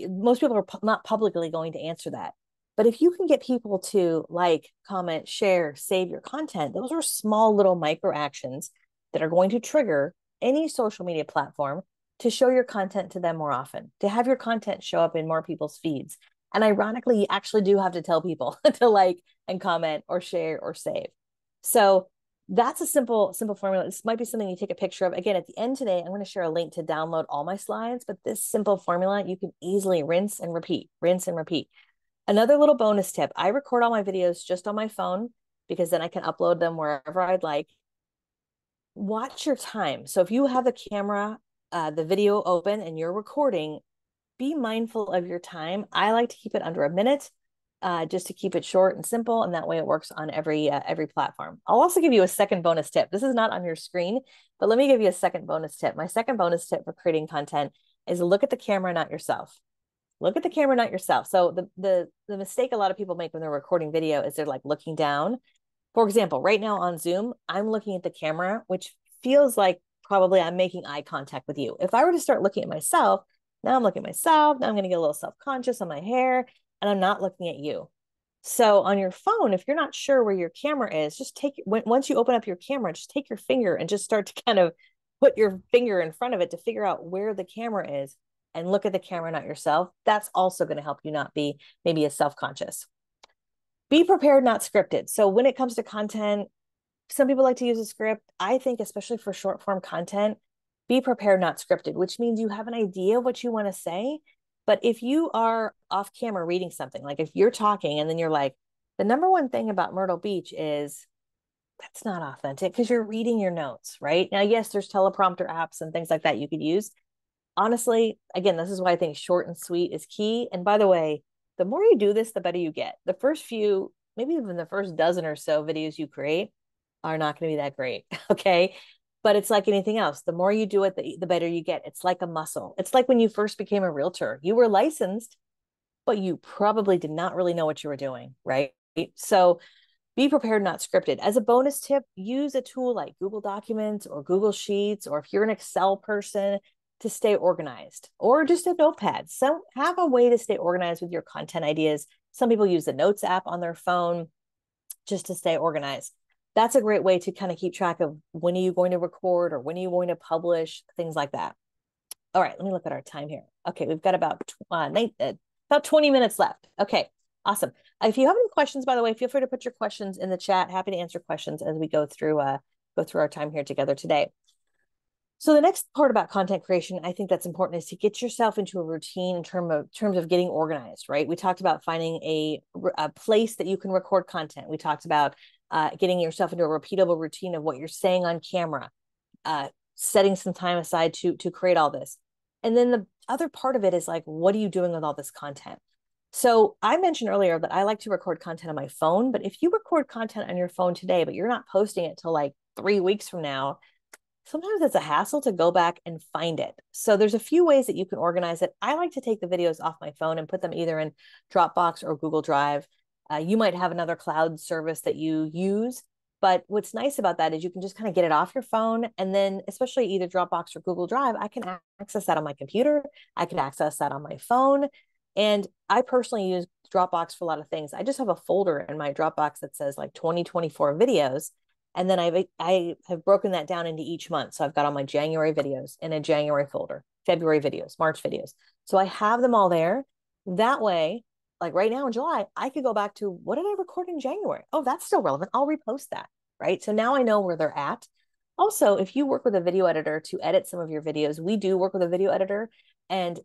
most people are not publicly going to answer that. But if you can get people to like, comment, share, save your content, those are small little micro actions that are going to trigger any social media platform to show your content to them more often, to have your content show up in more people's feeds. And ironically, you actually do have to tell people to like and comment or share or save. So that's a simple formula. This might be something you take a picture of. Again, at the end today, I'm going to share a link to download all my slides, but this simple formula, you can easily rinse and repeat. Another little bonus tip, I record all my videos just on my phone because then I can upload them wherever I'd like. Watch your time. So if you have the camera, the video open and you're recording, be mindful of your time. I like to keep it under a minute. Just to keep it short and simple, and that way it works on every platform. I'll also give you a second bonus tip. This is not on your screen, but let me give you a second bonus tip. My second bonus tip for creating content is look at the camera, not yourself. Look at the camera, not yourself. So the mistake a lot of people make when they're recording video is they're like looking down. For example, right now on Zoom, I'm looking at the camera, which feels like probably I'm making eye contact with you. If I were to start looking at myself, now I'm looking at myself, now I'm going to get a little self-conscious on my hair, and I'm not looking at you. So on your phone, if you're not sure where your camera is, just once you open up your camera, just take your finger and just start to kind of put your finger in front of it to figure out where the camera is and look at the camera, not yourself. That's also going to help you not be maybe as self-conscious. Be prepared, not scripted. So when it comes to content, some people like to use a script. I think, especially for short form content, be prepared, not scripted, which means you have an idea of what you want to say. But if you are off camera reading something, like if you're talking and then you're like, the number one thing about Myrtle Beach is that's not authentic because you're reading your notes, right? Now, yes, there's teleprompter apps and things like that you could use. Honestly, again, this is why I think short and sweet is key. And by the way, the more you do this, the better you get. The first few, maybe even the first dozen or so videos you create are not going to be that great. Okay. But it's like anything else. The more you do it, the better you get. It's like a muscle. It's like when you first became a realtor, you were licensed, but you probably did not really know what you were doing. Right. So be prepared, not scripted. As a bonus tip, use a tool like Google Documents or Google Sheets, or if you're an Excel person, to stay organized, or just a notepad. So have a way to stay organized with your content ideas. Some people use the Notes app on their phone just to stay organized. That's a great way to kind of keep track of when are you going to record or when are you going to publish, things like that. All right, let me look at our time here. Okay, we've got about 20 minutes left. Okay, awesome. If you have any questions, by the way, feel free to put your questions in the chat. Happy to answer questions as we go through our time here together today. So the next part about content creation, I think that's important, is to get yourself into a routine in terms of getting organized, right? We talked about finding a place that you can record content. We talked about getting yourself into a repeatable routine of what you're saying on camera, setting some time aside to create all this. And then the other part of it is like, what are you doing with all this content? So I mentioned earlier that I like to record content on my phone, but if you record content on your phone today, but you're not posting it till like 3 weeks from now, sometimes it's a hassle to go back and find it. So there's a few ways that you can organize it. I like to take the videos off my phone and put them either in Dropbox or Google Drive. You might have another cloud service that you use, but what's nice about that is you can just kind of get it off your phone. And then especially either Dropbox or Google Drive, I can access that on my computer. I can access that on my phone. And I personally use Dropbox for a lot of things. I just have a folder in my Dropbox that says like 2024 videos. And then I have broken that down into each month. So I've got all my January videos in a January folder, February videos, March videos. So I have them all there. That way, like right now in July, I could go back to, what did I record in January? Oh, that's still relevant. I'll repost that, right? So now I know where they're at. Also, if you work with a video editor to edit some of your videos, we do work with a video editor, and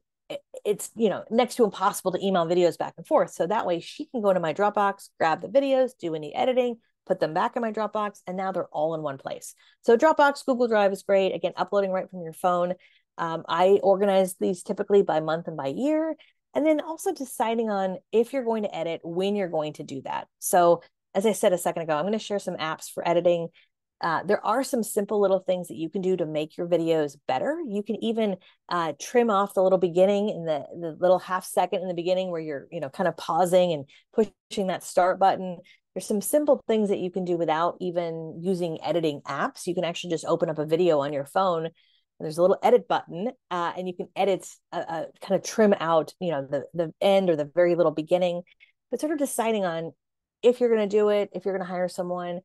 it's, next to impossible to email videos back and forth. So that way she can go to my Dropbox, grab the videos, do any editing, put them back in my Dropbox, and now they're all in one place. So Dropbox, Google Drive is great. Again, uploading right from your phone. I organize these typically by month and by year. And then also deciding on if you're going to edit, when you're going to do that. So as I said a second ago, I'm going to share some apps for editing. There are some simple little things that you can do to make your videos better. You can even trim off the little beginning in the little half second in the beginning where you're, kind of pausing and pushing that start button. There's some simple things that you can do without even using editing apps. You can actually just open up a video on your phone, and there's a little edit button, and you can edit, kind of trim out, the end or the very little beginning, but sort of deciding on if you're going to do it, if you're going to hire someone.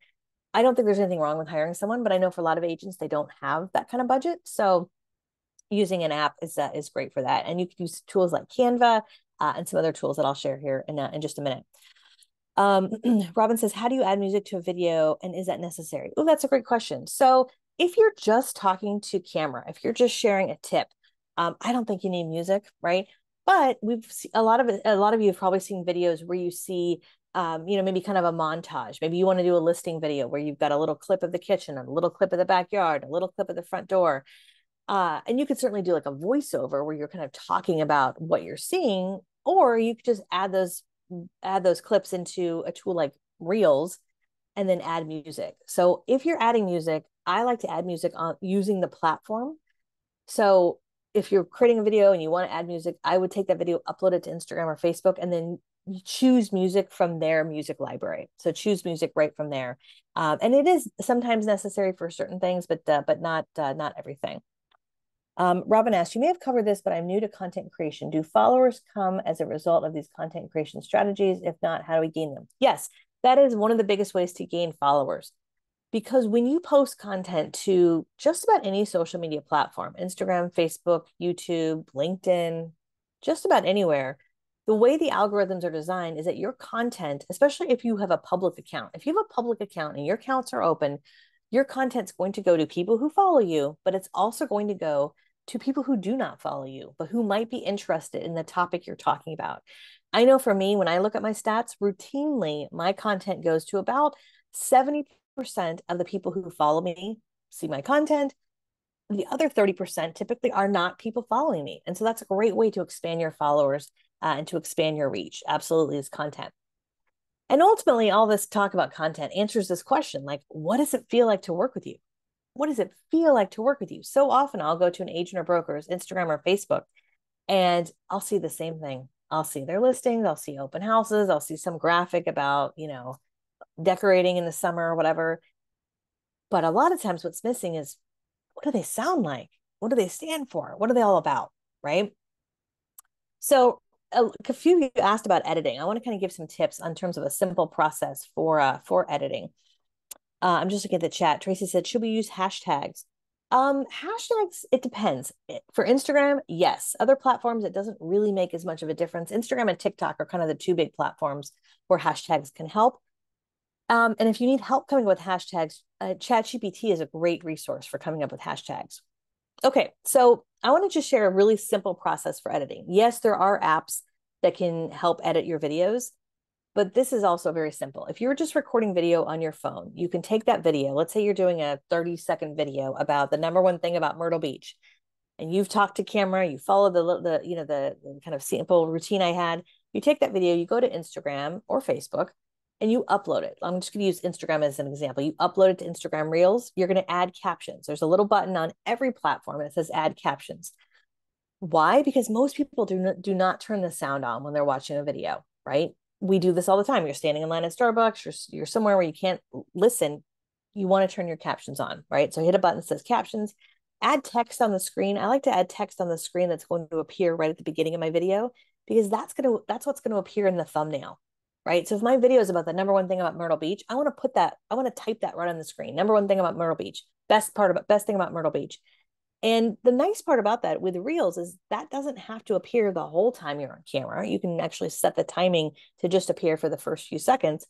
I don't think there's anything wrong with hiring someone, but I know for a lot of agents, they don't have that kind of budget. So using an app is great for that. And you can use tools like Canva and some other tools that I'll share here in just a minute. Robin says, how do you add music to a video, and is that necessary? Oh, that's a great question. So if you're just talking to camera, if you're just sharing a tip, I don't think you need music, right? But a lot of you have probably seen videos where you see, maybe kind of a montage. Maybe you want to do a listing video where you've got a little clip of the kitchen, a little clip of the backyard, a little clip of the front door. And you could certainly do like a voiceover where you're kind of talking about what you're seeing, or you could just add those clips into a tool like Reels and then add music. So if you're adding music, I like to add music on using the platform. So if you're creating a video and you want to add music, I would take that video, upload it to Instagram or Facebook, and then choose music from their music library. So choose music right from there. And it is sometimes necessary for certain things, but not everything. Robin asked, you may have covered this, but I'm new to content creation. Do followers come as a result of these content creation strategies? If not, how do we gain them? Yes, that is one of the biggest ways to gain followers. Because when you post content to just about any social media platform, Instagram, Facebook, YouTube, LinkedIn, just about anywhere, the way the algorithms are designed is that your content, especially if you have a public account, if you have a public account and your accounts are open, your content's going to go to people who follow you, but it's also going to go to people who do not follow you, but who might be interested in the topic you're talking about. I know for me, when I look at my stats, routinely, my content goes to about 70% of the people who follow me see my content. The other 30% typically are not people following me. And so that's a great way to expand your followers and to expand your reach. Absolutely, is content. And ultimately, all this talk about content answers this question, like, what does it feel like to work with you? What does it feel like to work with you? So often I'll go to an agent or broker's Instagram or Facebook, and I'll see the same thing. I'll see their listings. I'll see open houses. I'll see some graphic about, decorating in the summer or whatever. But a lot of times what's missing is, what do they sound like? What do they stand for? What are they all about? Right? So a few of you asked about editing. I want to kind of give some tips in terms of a simple process for editing. I'm just looking at the chat. Tracy said, should we use hashtags? Hashtags, it depends. For Instagram, yes. Other platforms, it doesn't really make as much of a difference. Instagram and TikTok are kind of the two big platforms where hashtags can help. And if you need help coming up with hashtags, ChatGPT is a great resource for coming up with hashtags. Okay, so I want to just share a really simple process for editing. Yes, there are apps that can help edit your videos, but this is also very simple. If you're just recording video on your phone, you can take that video. Let's say you're doing a 30-second video about the number one thing about Myrtle Beach, and you've talked to camera, you follow the kind of simple routine I had. You take that video, you go to Instagram or Facebook, and you upload it. I'm just going to use Instagram as an example. You upload it to Instagram Reels. You're going to add captions. There's a little button on every platform that says add captions. Why? Because most people do not turn the sound on when they're watching a video, right? We do this all the time. You're standing in line at Starbucks, you're somewhere where you can't listen. You want to turn your captions on, right? So hit a button that says captions, add text on the screen. I like to add text on the screen that's going to appear right at the beginning of my video, because that's what's going to appear in the thumbnail. Right. So if my video is about the number one thing about Myrtle Beach, I want to type that right on the screen. Number one thing about Myrtle Beach, best thing about Myrtle Beach. And the nice part about that with Reels is that doesn't have to appear the whole time you're on camera. You can actually set the timing to just appear for the first few seconds,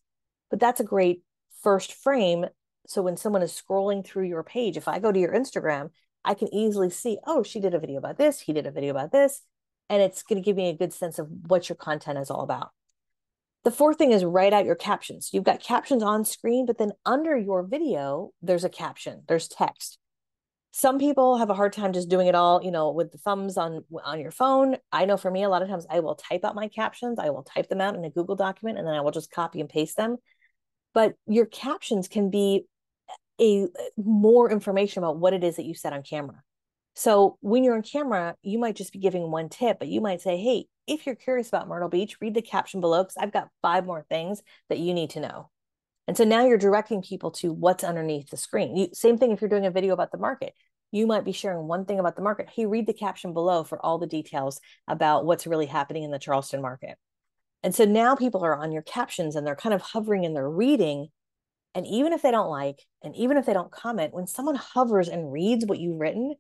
but that's a great first frame. So when someone is scrolling through your page, if I go to your Instagram, I can easily see, oh, she did a video about this. He did a video about this. And it's going to give me a good sense of what your content is all about. The fourth thing is write out your captions. You've got captions on screen, but then under your video, there's a caption, there's text. Some people have a hard time just doing it all, with the thumbs on your phone. I know for me, a lot of times I will type out my captions. I will type them out in a Google document, and then I will just copy and paste them. But your captions can be more information about what it is that you said on camera. So when you're on camera, you might just be giving one tip, but you might say, hey, if you're curious about Myrtle Beach, read the caption below, because I've got 5 more things that you need to know. And so now you're directing people to what's underneath the screen. Same thing if you're doing a video about the market. You might be sharing one thing about the market. Hey, read the caption below for all the details about what's really happening in the Charleston market. And so now people are on your captions and they're kind of hovering and they're reading. And even if they don't like, and even if they don't comment, when someone hovers and reads what you've written,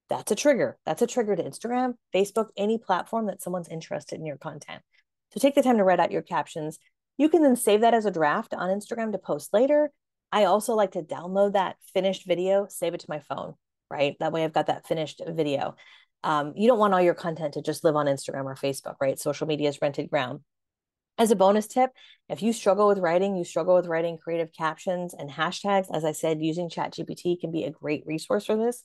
that's a trigger. That's a trigger to Instagram, Facebook, any platform that someone's interested in your content. So take the time to write out your captions. You can then save that as a draft on Instagram to post later. I also like to download that finished video, save it to my phone, right? That way I've got that finished video. You don't want all your content to just live on Instagram or Facebook, right? Social media is rented ground. As a bonus tip, if you struggle with writing creative captions and hashtags, as I said, using ChatGPT can be a great resource for this.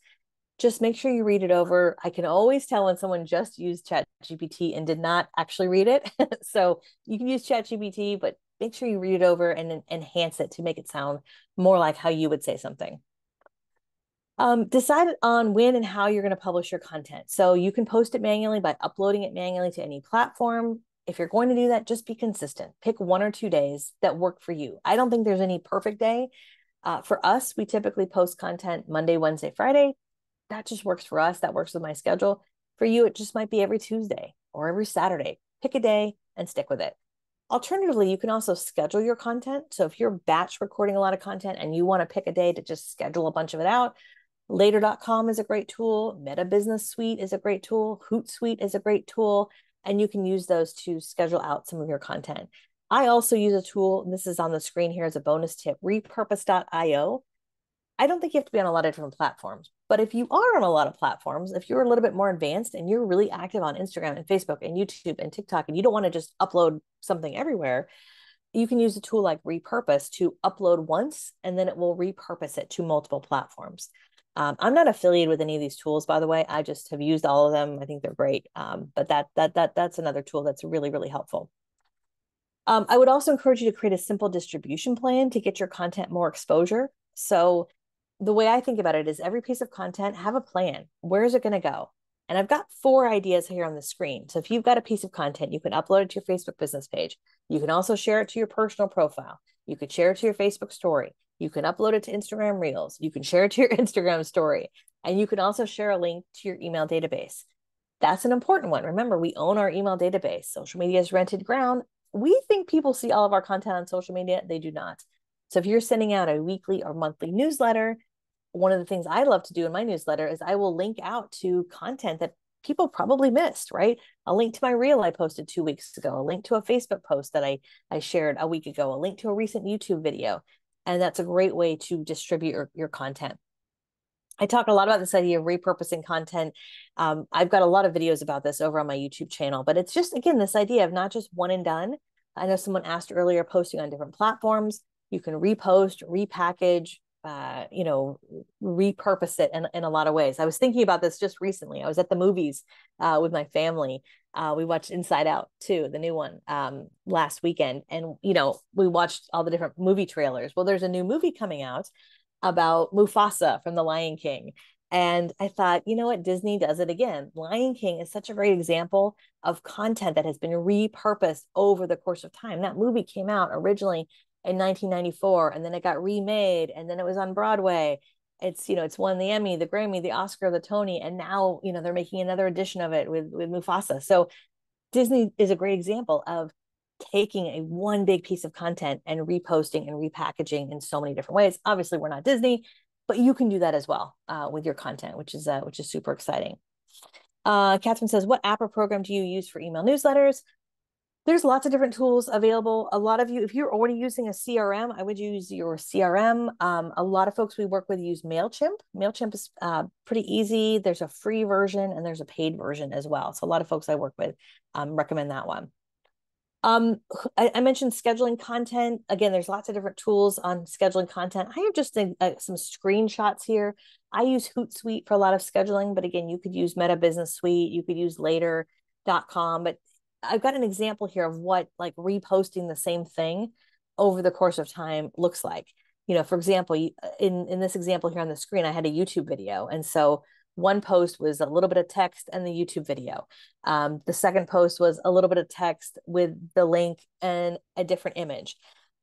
Just make sure you read it over. I can always tell when someone just used ChatGPT and did not actually read it. So you can use ChatGPT, but make sure you read it over and enhance it to make it sound more like how you would say something. Decide on when and how you're going to publish your content. So you can post it manually by uploading it manually to any platform. If you're going to do that, just be consistent. Pick 1 or 2 days that work for you. I don't think there's any perfect day. For us, we typically post content Monday, Wednesday, Friday. That just works for us. That works with my schedule. For you, it just might be every Tuesday or every Saturday. Pick a day and stick with it. Alternatively, you can also schedule your content. So if you're batch recording a lot of content and you want to pick a day to just schedule a bunch of it out, later.com is a great tool. Meta Business Suite is a great tool. Hootsuite is a great tool. And you can use those to schedule out some of your content. I also use a tool, and this is on the screen here as a bonus tip, repurpose.io. I don't think you have to be on a lot of different platforms, but if you are on a lot of platforms, if you're a little bit more advanced and you're really active on Instagram and Facebook and YouTube and TikTok, and you don't want to just upload something everywhere, you can use a tool like Repurpose to upload once, and then it will repurpose it to multiple platforms. I'm not affiliated with any of these tools, by the way. I just have used all of them. I think they're great. But that's another tool that's really, really helpful. I would also encourage you to create a simple distribution plan to get your content more exposure. So the way I think about it is every piece of content, have a plan. Where is it going to go? And I've got 4 ideas here on the screen. So if you've got a piece of content, you can upload it to your Facebook business page. You can also share it to your personal profile. You could share it to your Facebook story. You can upload it to Instagram Reels. You can share it to your Instagram story. And you can also share a link to your email database. That's an important one. Remember, we own our email database. Social media is rented ground. We think people see all of our content on social media. They do not. So if you're sending out a weekly or monthly newsletter, one of the things I love to do in my newsletter is I will link out to content that people probably missed, right? A link to my reel I posted 2 weeks ago, a link to a Facebook post that I shared a week ago, a link to a recent YouTube video. And that's a great way to distribute your content. I talk a lot about this idea of repurposing content. I've got a lot of videos about this over on my YouTube channel, but it's just, again, this idea of not just one and done. I know someone asked earlier, posting on different platforms. You can repost, repackage, repurpose it in a lot of ways. I was thinking about this just recently. I was at the movies with my family. We watched Inside Out 2, the new one, last weekend. And, we watched all the different movie trailers. Well, there's a new movie coming out about Mufasa from The Lion King. And I thought, you know what? Disney does it again. Lion King is such a great example of content that has been repurposed over the course of time. That movie came out originally in 1994, and then it got remade, and then it was on Broadway. It's won the Emmy, the Grammy, the Oscar, the Tony, and now, they're making another edition of it with Mufasa. So Disney is a great example of taking one big piece of content and reposting and repackaging in so many different ways. Obviously, we're not Disney, but you can do that as well with your content, which is super exciting. Catherine says, what app or program do you use for email newsletters? There's lots of different tools available. A lot of you, if you're already using a CRM, I would use your CRM. A lot of folks we work with use MailChimp. MailChimp is pretty easy. There's a free version and there's a paid version as well. So a lot of folks I work with recommend that one. I mentioned scheduling content. Again, there's lots of different tools on scheduling content. I have just some screenshots here. I use Hootsuite for a lot of scheduling, but again, you could use Meta Business Suite. You could use later.com, but I've got an example here of what like reposting the same thing over the course of time looks like. For example, in this example here on the screen, I had a YouTube video. And so one post was a little bit of text and the YouTube video. The second post was a little bit of text with the link and a different image.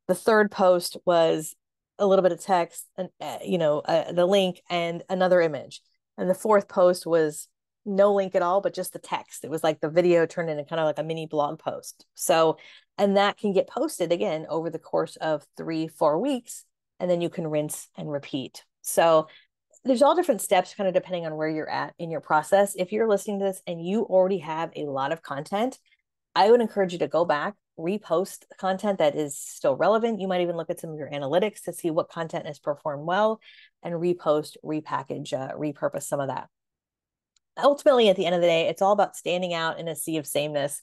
The third post was a little bit of text and, the link and another image. And the fourth post was no link at all, but just the text. It was like the video turned into kind of like a mini blog post. So, and that can get posted again over the course of 3-4 weeks, and then you can rinse and repeat. So there's all different steps kind of depending on where you're at in your process. If you're listening to this and you already have a lot of content, I would encourage you to go back, repost content that is still relevant. You might even look at some of your analytics to see what content has performed well and repost, repackage, repurpose some of that. Ultimately, at the end of the day, it's all about standing out in a sea of sameness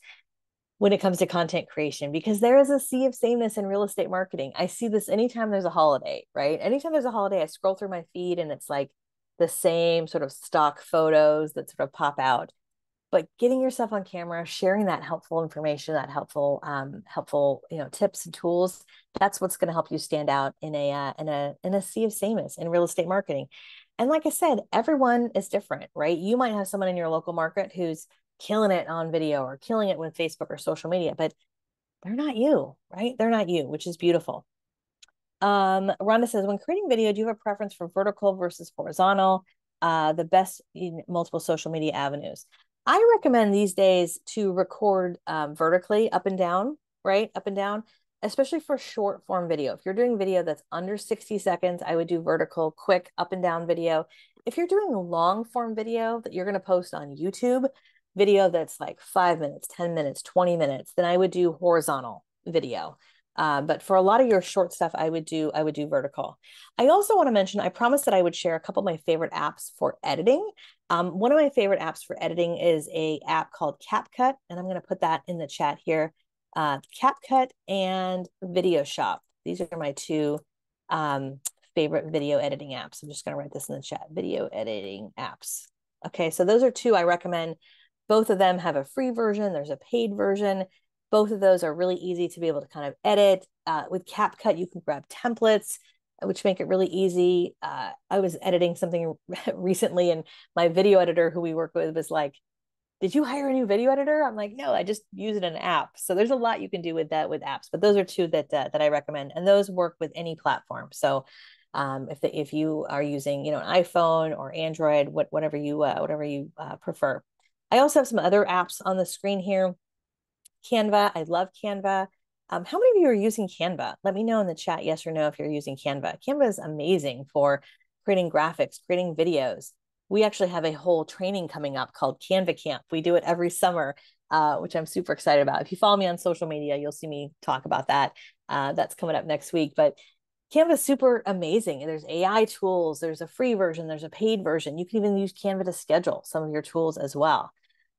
when it comes to content creation, because there is a sea of sameness in real estate marketing. I see this anytime there's a holiday, right? Anytime there's a holiday, I scroll through my feed and it's like the same sort of stock photos that sort of pop out. But getting yourself on camera, sharing that helpful information, that helpful tips and tools, that's what's going to help you stand out in a sea of sameness in real estate marketing. And like I said, everyone is different, right? You might have someone in your local market who's killing it on video or killing it with Facebook or social media, but they're not you, right? They're not you, which is beautiful. Rhonda says, when creating video, do you have a preference for vertical versus horizontal? The best in multiple social media avenues. I recommend these days to record vertically up and down, right? Up and down, especially for short form video. If you're doing video that's under 60 seconds, I would do vertical, quick up and down video. If you're doing long form video that you're going to post on YouTube, video that's like 5 minutes, 10 minutes, 20 minutes, then I would do horizontal video. But for a lot of your short stuff, I would do vertical. I also want to mention, I promised that I would share a couple of my favorite apps for editing. One of my favorite apps for editing is a app called CapCut, and I'm going to put that in the chat here. CapCut and Video Shop. These are my two favorite video editing apps. I'm just going to write this in the chat, video editing apps. Okay, so those are two I recommend. Both of them have a free version. There's a paid version. Both of those are really easy to be able to kind of edit. With CapCut, you can grab templates, which make it really easy. I was editing something recently, and my video editor who we work with was like, did you hire a new video editor? I'm like, no, I just use it in an app. So there's a lot you can do with that with apps, but those are two that I recommend, and those work with any platform. So if you are using an iPhone or Android, whatever you prefer. I also have some other apps on the screen here. Canva, I love Canva. How many of you are using Canva? Let me know in the chat, yes or no, if you're using Canva. Canva is amazing for creating graphics, creating videos. We actually have a whole training coming up called Canva Camp. We do it every summer, which I'm super excited about. If you follow me on social media, you'll see me talk about that. That's coming up next week. But Canva is super amazing. There's AI tools. There's a free version. There's a paid version. You can even use Canva to schedule some of your tools as well.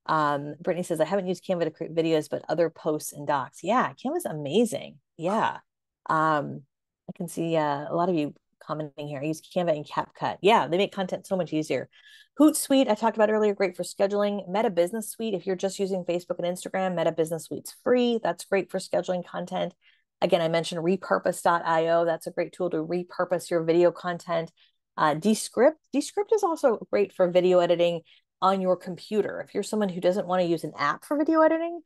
Brittany says, I haven't used Canva to create videos, but other posts and docs. Yeah, Canva's amazing. Yeah. I can see a lot of you commenting here. I use Canva and CapCut. Yeah, they make content so much easier. Hootsuite, I talked about earlier, great for scheduling. Meta Business Suite, if you're just using Facebook and Instagram, Meta Business Suite's free. That's great for scheduling content. Again, I mentioned repurpose.io. That's a great tool to repurpose your video content. Descript is also great for video editing on your computer. If you're someone who doesn't want to use an app for video editing,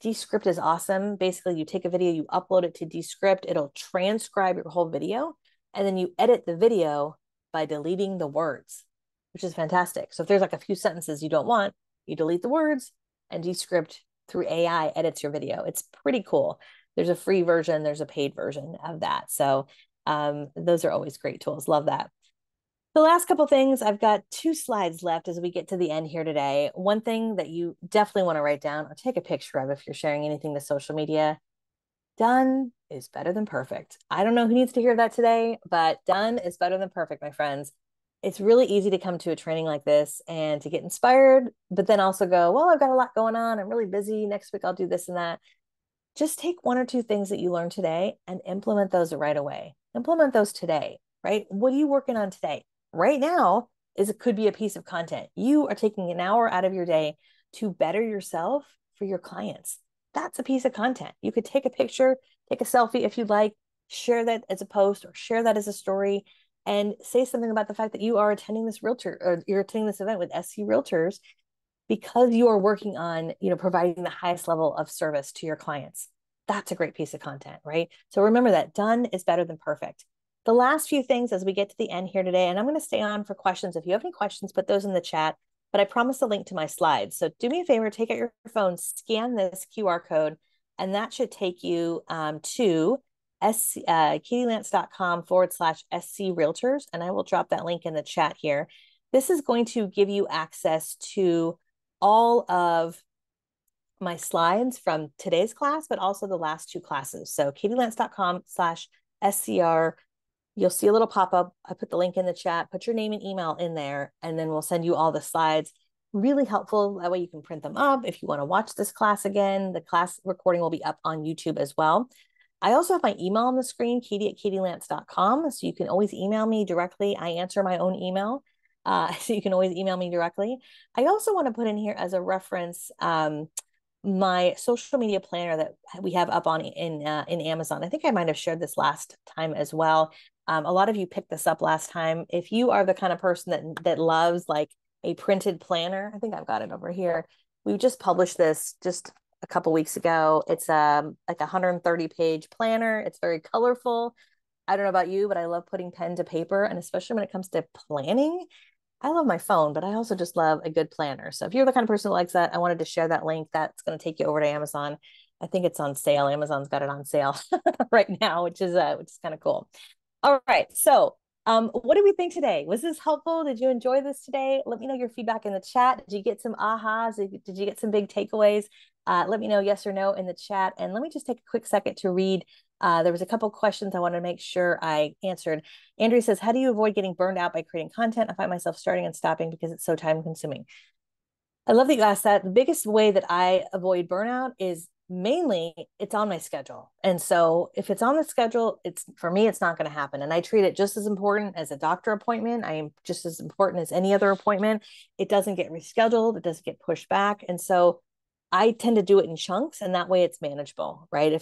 Descript is awesome. Basically, you take a video, you upload it to Descript, it'll transcribe your whole video, and then you edit the video by deleting the words, which is fantastic. So if there's like a few sentences you don't want, you delete the words, and Descript through AI edits your video. It's pretty cool. There's a free version, there's a paid version of that. So those are always great tools. Love that. The last couple things, I've got 2 slides left as we get to the end here today. One thing that you definitely want to write down or take a picture of if you're sharing anything to social media, done is better than perfect. I don't know who needs to hear that today, but done is better than perfect, my friends. It's really easy to come to a training like this and to get inspired, but then also go, well, I've got a lot going on. I'm really busy. Next week, I'll do this and that. Just take 1 or 2 things that you learned today and implement those right away. Implement those today, right? What are you working on today? Right now it could be a piece of content. You are taking an hour out of your day to better yourself for your clients. That's a piece of content. You could take a picture, take a selfie if you'd like, share that as a post or share that as a story, and say something about the fact that you are attending this you're attending this event with SC Realtors because you are working on, providing the highest level of service to your clients. That's a great piece of content, right? So remember that done is better than perfect. The last few things as we get to the end here today, and I'm going to stay on for questions. If you have any questions, put those in the chat, but I promised a link to my slides. So do me a favor, take out your phone, scan this QR code, and that should take you to KatieLance.com/SC Realtors, and I will drop that link in the chat here. This is going to give you access to all of my slides from today's class, but also the last 2 classes. So KatieLance.com/SCR. You'll see a little pop-up. I put the link in the chat, put your name and email in there, and then we'll send you all the slides. Really helpful. That way you can print them up. If you want to watch this class again, the class recording will be up on YouTube as well. I also have my email on the screen, Katie@KatieLance.com. So you can always email me directly. I answer my own email. So you can always email me directly. I also want to put in here as a reference, my social media planner that we have up on in Amazon. I think I might have shared this last time as well. A lot of you picked this up last time. If you are the kind of person that loves like a printed planner, I think I've got it over here. We just published this just a couple weeks ago. It's like a 130-page planner. It's very colorful. I don't know about you, but I love putting pen to paper. And especially when it comes to planning, I love my phone, but I also just love a good planner. So if you're the kind of person who likes that, I wanted to share that link. That's going to take you over to Amazon. I think it's on sale. Amazon's got it on sale right now, which is kind of cool. All right. So what did we think today? Was this helpful? Did you enjoy this today? Let me know your feedback in the chat. Did you get some ahas? Did you get some big takeaways? Let me know yes or no in the chat. And let me just take a quick second to read. There was a couple questions I wanted to make sure I answered. Andrea says, how do you avoid getting burned out by creating content? I find myself starting and stopping because it's so time consuming. I love that you asked that. The biggest way that I avoid burnout is mainly it's on my schedule. And so if it's on the schedule, it's for me, it's not going to happen. And I treat it just as important as a doctor appointment. I am just as important as any other appointment. It doesn't get rescheduled. It doesn't get pushed back. And so I tend to do it in chunks, and that way it's manageable, right?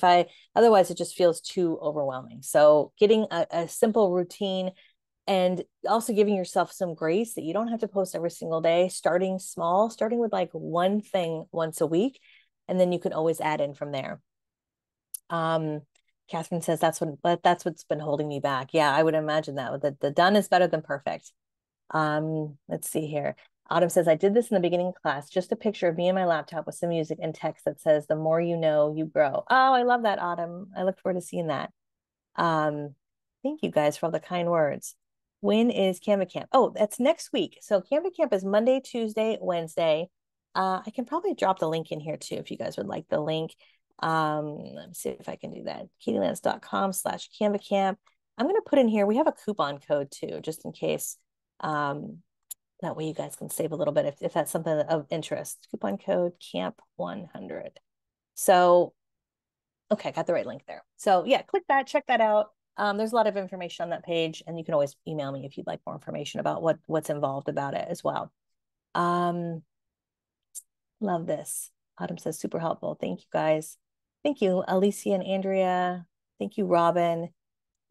Otherwise it just feels too overwhelming. So getting a simple routine and also giving yourself some grace that you don't have to post every single day, starting small, starting with like one thing once a week, and then you can always add in from there. Catherine says that's what's been holding me back. Yeah, I would imagine that the done is better than perfect. Let's see here. Autumn says, I did this in the beginning of class, just a picture of me and my laptop with some music and text that says, the more you know, you grow. Oh, I love that, Autumn. I look forward to seeing that. Thank you guys for all the kind words. When is Canva Camp? Oh, that's next week. So Canva Camp is Monday, Tuesday, Wednesday. I can probably drop the link in here too, if you guys would like the link. Let me see if I can do that. KatieLance.com/Canva Camp. I'm going to put in here, we have a coupon code too, just in case. That way you guys can save a little bit if that's something of interest. Coupon code CAMP100. So, okay, got the right link there. So yeah, click that, check that out. There's a lot of information on that page, and you can always email me if you'd like more information about what's involved about it as well. Love this. Autumn says super helpful. Thank you guys. Thank you, Alicia and Andrea. Thank you, Robin.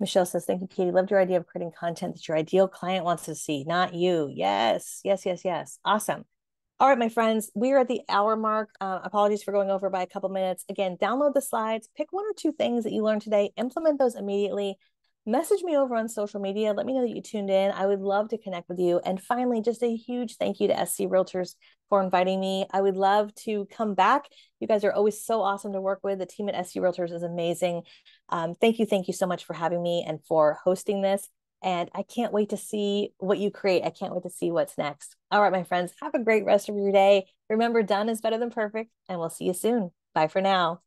Michelle says, thank you, Katie. Loved your idea of creating content that your ideal client wants to see, not you. Yes, yes, yes, yes. Awesome. All right, my friends, we are at the hour mark. Apologies for going over by a couple minutes. Again, download the slides, pick one or two things that you learned today, implement those immediately. Message me over on social media. Let me know that you tuned in. I would love to connect with you. And finally, just a huge thank you to SC Realtors for inviting me. I would love to come back. You guys are always so awesome to work with. The team at SC Realtors is amazing. Thank you so much for having me and for hosting this. And I can't wait to see what you create. I can't wait to see what's next. All right, my friends, have a great rest of your day. Remember, done is better than perfect, and we'll see you soon. Bye for now.